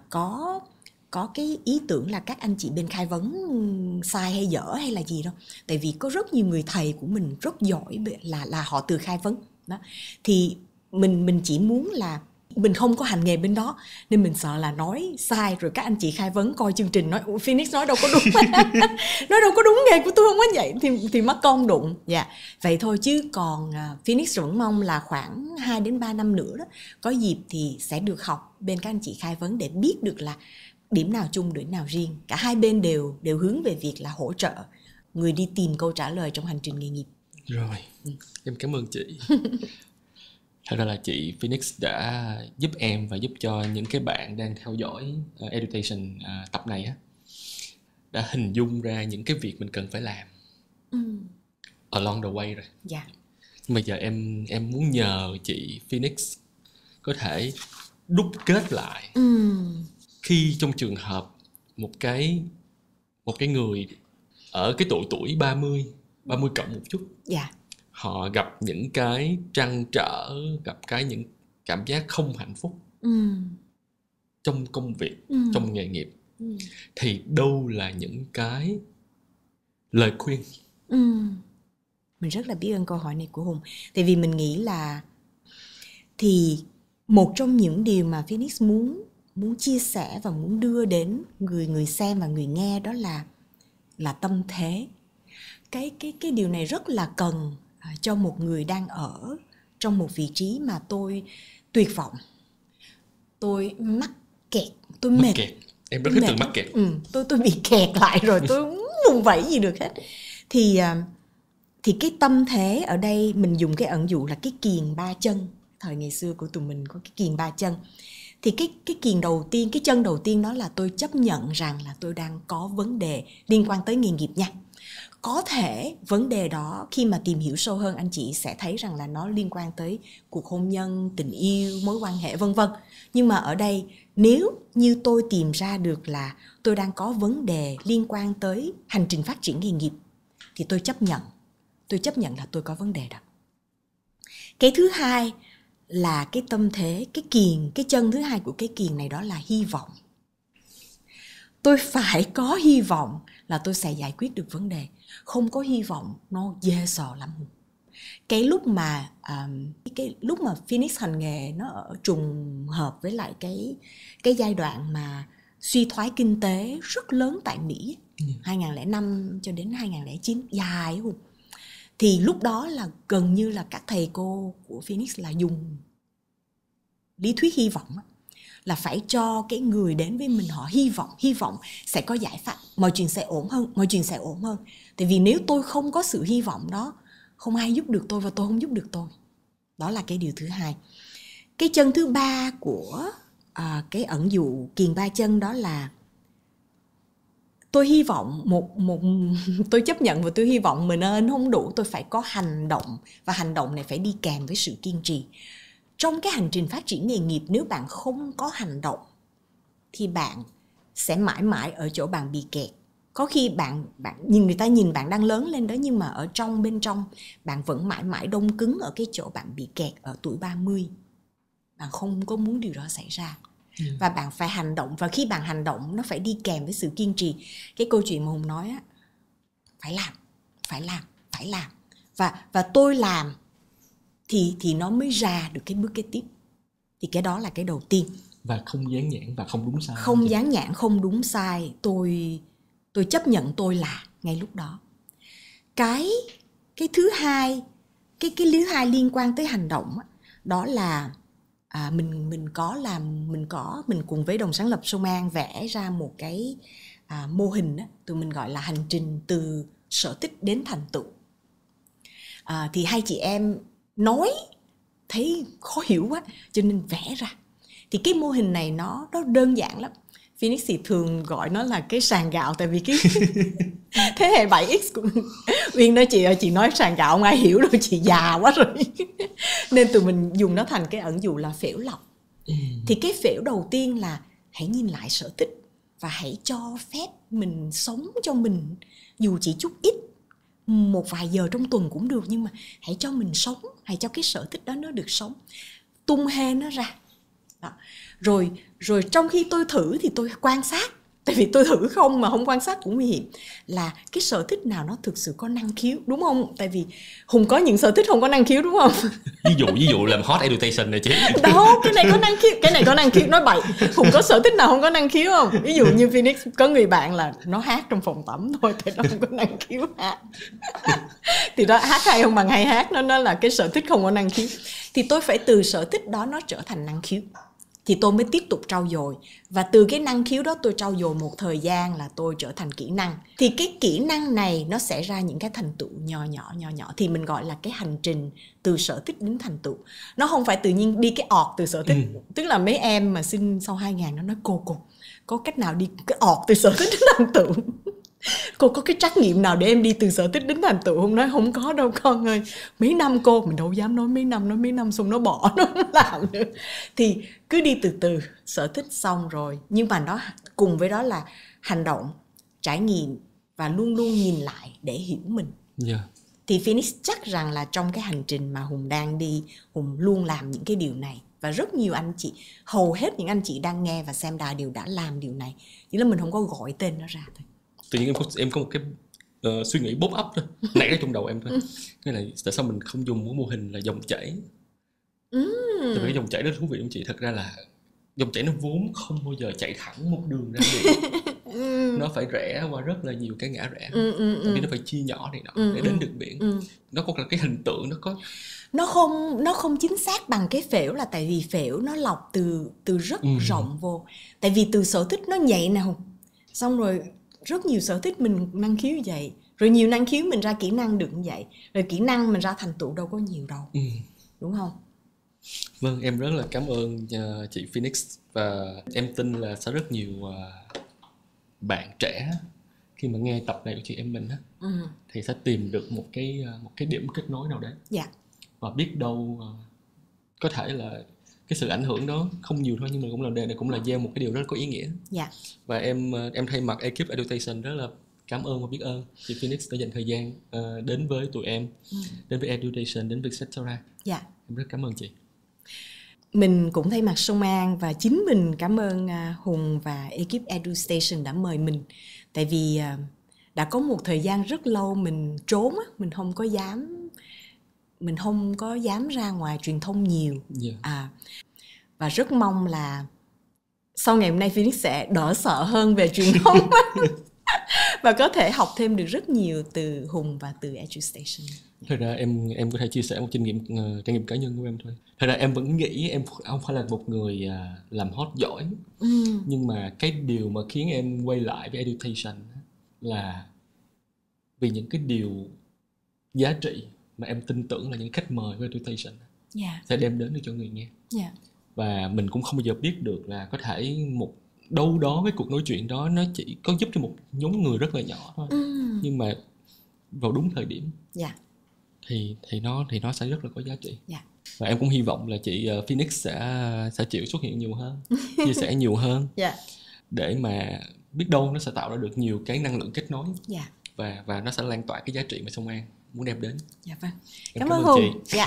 có cái ý tưởng là các anh chị bên khai vấn sai hay dở hay là gì đâu. Tại vì có rất nhiều người thầy của mình rất giỏi là họ từ khai vấn đó. Thì mình chỉ muốn là mình không có hành nghề bên đó, nên mình sợ là nói sai rồi các anh chị khai vấn coi chương trình nói Phoenix nói đâu có đúng nói đâu có đúng, nghề của tôi không có vậy, thì mắc công đụng. Vậy thôi, chứ còn Phoenix vẫn mong là khoảng 2 đến 3 năm nữa đó, có dịp thì sẽ được học bên các anh chị khai vấn để biết được là điểm nào chung, điểm nào riêng. Cả hai bên đều hướng về việc là hỗ trợ người đi tìm câu trả lời trong hành trình nghề nghiệp. Rồi, em cảm ơn chị. Thật ra là chị Phoenix đã giúp em và giúp cho những cái bạn đang theo dõi Education tập này đã hình dung ra những cái việc mình cần phải làm along the way rồi. Dạ. Nhưng mà giờ em muốn nhờ chị Phoenix có thể đúc kết lại khi trong trường hợp một cái người ở cái độ tuổi 30 cộng một chút, họ gặp những cái trăn trở, gặp những cảm giác không hạnh phúc trong công việc, trong nghề nghiệp, thì đâu là những cái lời khuyên? Mình rất là biết ơn câu hỏi này của Hùng. Tại vì mình nghĩ là thì một trong những điều mà Phoenix muốn chia sẻ và muốn đưa đến người xem và người nghe, đó là tâm thế. Cái điều này rất là cần cho một người đang ở trong một vị trí mà tôi tuyệt vọng, tôi mắc kẹt, tôi mệt. Em rất thích từ mắc kẹt. Tôi bị kẹt lại rồi, tôi không vùng vẫy gì được hết. Thì cái tâm thế ở đây mình dùng cái ẩn dụ là cái kiềng 3 chân. Thời ngày xưa của tụi mình có cái kiềng 3 chân. Thì cái kiềng đầu tiên, cái chân đầu tiên đó là tôi chấp nhận rằng là tôi đang có vấn đề liên quan tới nghề nghiệp nha. Có thể vấn đề đó khi mà tìm hiểu sâu hơn, anh chị sẽ thấy rằng là nó liên quan tới cuộc hôn nhân, tình yêu, mối quan hệ vân vân. Nhưng mà ở đây, nếu như tôi tìm ra được là tôi đang có vấn đề liên quan tới hành trình phát triển nghề nghiệp, thì tôi chấp nhận là tôi có vấn đề đó. Cái thứ hai là cái tâm thế, cái chân thứ hai của cái kiềng này, đó là hy vọng. Tôi phải có hy vọng là tôi sẽ giải quyết được vấn đề. Không có hy vọng nó dễ sợ lắm. Cái lúc mà Phoenix hành nghề nó ở trùng hợp với lại cái giai đoạn mà suy thoái kinh tế rất lớn tại Mỹ, 2005 cho đến 2009, dài không? Thì lúc đó là gần như là các thầy cô của Phoenix là dùng lý thuyết hy vọng á, là phải cho cái người đến với mình họ hy vọng sẽ có giải pháp, mọi chuyện sẽ ổn hơn. Tại vì nếu tôi không có sự hy vọng đó, không ai giúp được tôi và tôi không giúp được tôi. Đó là cái điều thứ hai. Cái chân thứ ba của cái ẩn dụ kiền ba chân đó là tôi hy vọng tôi chấp nhận và tôi hy vọng mình nên không đủ, tôi phải có hành động, và hành động này phải đi kèm với sự kiên trì. Trong cái hành trình phát triển nghề nghiệp, nếu bạn không có hành động thì bạn sẽ mãi mãi ở chỗ bạn bị kẹt. Có khi bạn nhìn người ta nhìn bạn đang lớn lên đó, nhưng mà ở bên trong bạn vẫn mãi mãi đông cứng ở cái chỗ bạn bị kẹt ở tuổi 30. Bạn không có muốn điều đó xảy ra. Và bạn phải hành động, và khi bạn hành động nó phải đi kèm với sự kiên trì. Cái câu chuyện mà Hùng nói á, phải làm. Và tôi làm thì nó mới ra được cái bước kế tiếp. Thì cái đó là cái đầu tiên. Và không dán nhãn và không đúng sai. Không dán nhãn, không đúng sai. Tôi chấp nhận tôi là ngay lúc đó. Cái thứ hai, cái thứ hai liên quan tới hành động đó là mình cùng với đồng sáng lập Sông An vẽ ra một cái mô hình đó, tụi mình gọi là hành trình từ sở thích đến thành tựu. Thì hai chị em nói thấy khó hiểu quá cho nên vẽ ra. Thì cái mô hình này nó đơn giản lắm. Phoenix thì thường gọi nó là cái sàn gạo, tại vì cái thế hệ 7X của Uyên nói chị nói sàn gạo không ai hiểu đâu, chị già quá rồi. Nên tụi mình dùng nó thành cái ẩn dụ là phễu lọc. Thì cái phễu đầu tiên là hãy nhìn lại sở thích và hãy cho phép mình sống cho mình, dù chỉ chút ít, một vài giờ trong tuần cũng được, nhưng mà hãy cho mình sống, hãy cho cái sở thích đó nó được sống, tung hê nó ra đó. Rồi trong khi tôi thử thì tôi quan sát, tại vì tôi thử không mà không quan sát cũng nguy hiểm, là cái sở thích nào nó thực sự có năng khiếu, đúng không? Tại vì Hùng có những sở thích không có năng khiếu, đúng không? Ví dụ làm hot education này chứ. Đó, cái này có năng khiếu, nói bậy. Hùng có sở thích nào không có năng khiếu không? Ví dụ như Phoenix có người bạn là nó hát trong phòng tắm thôi, thì nó không có năng khiếu hát. Thì đó, hát hay không bằng hay hát, nó là cái sở thích không có năng khiếu. Thì tôi phải từ sở thích đó nó trở thành năng khiếu, thì tôi mới tiếp tục trau dồi. Và từ cái năng khiếu đó tôi trau dồi một thời gian là tôi trở thành kỹ năng. Thì cái kỹ năng này nó sẽ ra những cái thành tựu nhỏ nhỏ. Thì mình gọi là cái hành trình từ sở thích đến thành tựu. Nó không phải tự nhiên đi cái ọt từ sở thích. Tức là mấy em mà sinh sau 2000 nó nói cô có cách nào đi cái ọt từ sở thích đến thành tựu? Cô có cái trắc nghiệm nào để em đi từ sở thích đến thành tựu không? Nói không có đâu con ơi. Mấy năm cô, mình đâu dám nói mấy năm xong nó bỏ, nó không làm nữa. Thì cứ đi từ từ, sở thích xong rồi. Nhưng mà nó cùng với đó là hành động, trải nghiệm và luôn luôn nhìn lại để hiểu mình. Thì Phoenix chắc rằng là trong cái hành trình mà Hùng đang đi, Hùng luôn làm những cái điều này. Và rất nhiều anh chị, hầu hết những anh chị đang nghe và xem đài đều đã làm điều này. Chỉ là mình không có gọi tên nó ra thôi. Tự nhiên em có một cái suy nghĩ bốc ấp thôi, nảy ra trong đầu em thôi. Cái này tại sao mình không dùng một mô hình là dòng chảy? Tại vì cái dòng chảy rất thú vị không chị? Thật ra là dòng chảy nó vốn không bao giờ chạy thẳng một đường ra biển. Nó phải rẽ qua rất là nhiều cái ngã rẽ. Tại vì nó phải chia nhỏ này nọ để đến được biển. Nó có cái hình tượng, nó không chính xác bằng cái phễu, là tại vì phễu nó lọc từ rất rộng vô. Tại vì từ sở thích nó nhạy nào, xong rồi rất nhiều sở thích mình năng khiếu như vậy, rồi nhiều năng khiếu mình ra kỹ năng được như vậy, rồi kỹ năng mình ra thành tựu đâu có nhiều đâu. Đúng không? Vâng, em rất là cảm ơn chị Phoenix. Và em tin là sẽ rất nhiều bạn trẻ khi mà nghe tập này của chị em mình thì sẽ tìm được một cái điểm kết nối nào đấy. Và biết đâu có thể là cái sự ảnh hưởng đó không nhiều thôi, nhưng mà cũng là gieo một cái điều rất có ý nghĩa. Và em thay mặt ekip Education rất là cảm ơn và biết ơn chị Phoenix đã dành thời gian đến với tụi em, đến với Education, đến Vietcetera. Em rất cảm ơn chị. Mình cũng thay mặt Sông An và chính mình cảm ơn Hùng và ekip Education đã mời mình. Tại vì đã có một thời gian rất lâu mình trốn, mình không có dám ra ngoài truyền thông nhiều. Và rất mong là sau ngày hôm nay Phoenix sẽ đỡ sợ hơn về truyền thông. và có thể học thêm được rất nhiều từ Hùng và từ EduStation. Thật ra em có thể chia sẻ một trải nghiệm cá nhân của em thôi. Thật ra em vẫn nghĩ em không phải là một người làm hot giỏi. Nhưng mà cái điều mà khiến em quay lại với EduStation là vì những cái điều giá trị mà em tin tưởng là những khách mời của EduStation sẽ đem đến được cho người nghe. Và mình cũng không bao giờ biết được là có thể một đâu đó cái cuộc nói chuyện đó nó chỉ có giúp cho một nhóm người rất là nhỏ thôi. Nhưng mà vào đúng thời điểm thì nó sẽ rất là có giá trị. Và em cũng hy vọng là chị Phoenix sẽ chịu xuất hiện nhiều hơn, chia sẻ nhiều hơn, để mà biết đâu nó sẽ tạo ra được nhiều cái năng lượng kết nối, và nó sẽ lan tỏa cái giá trị mà Sông An muốn đem đến. Cảm ơn Hùng. chị.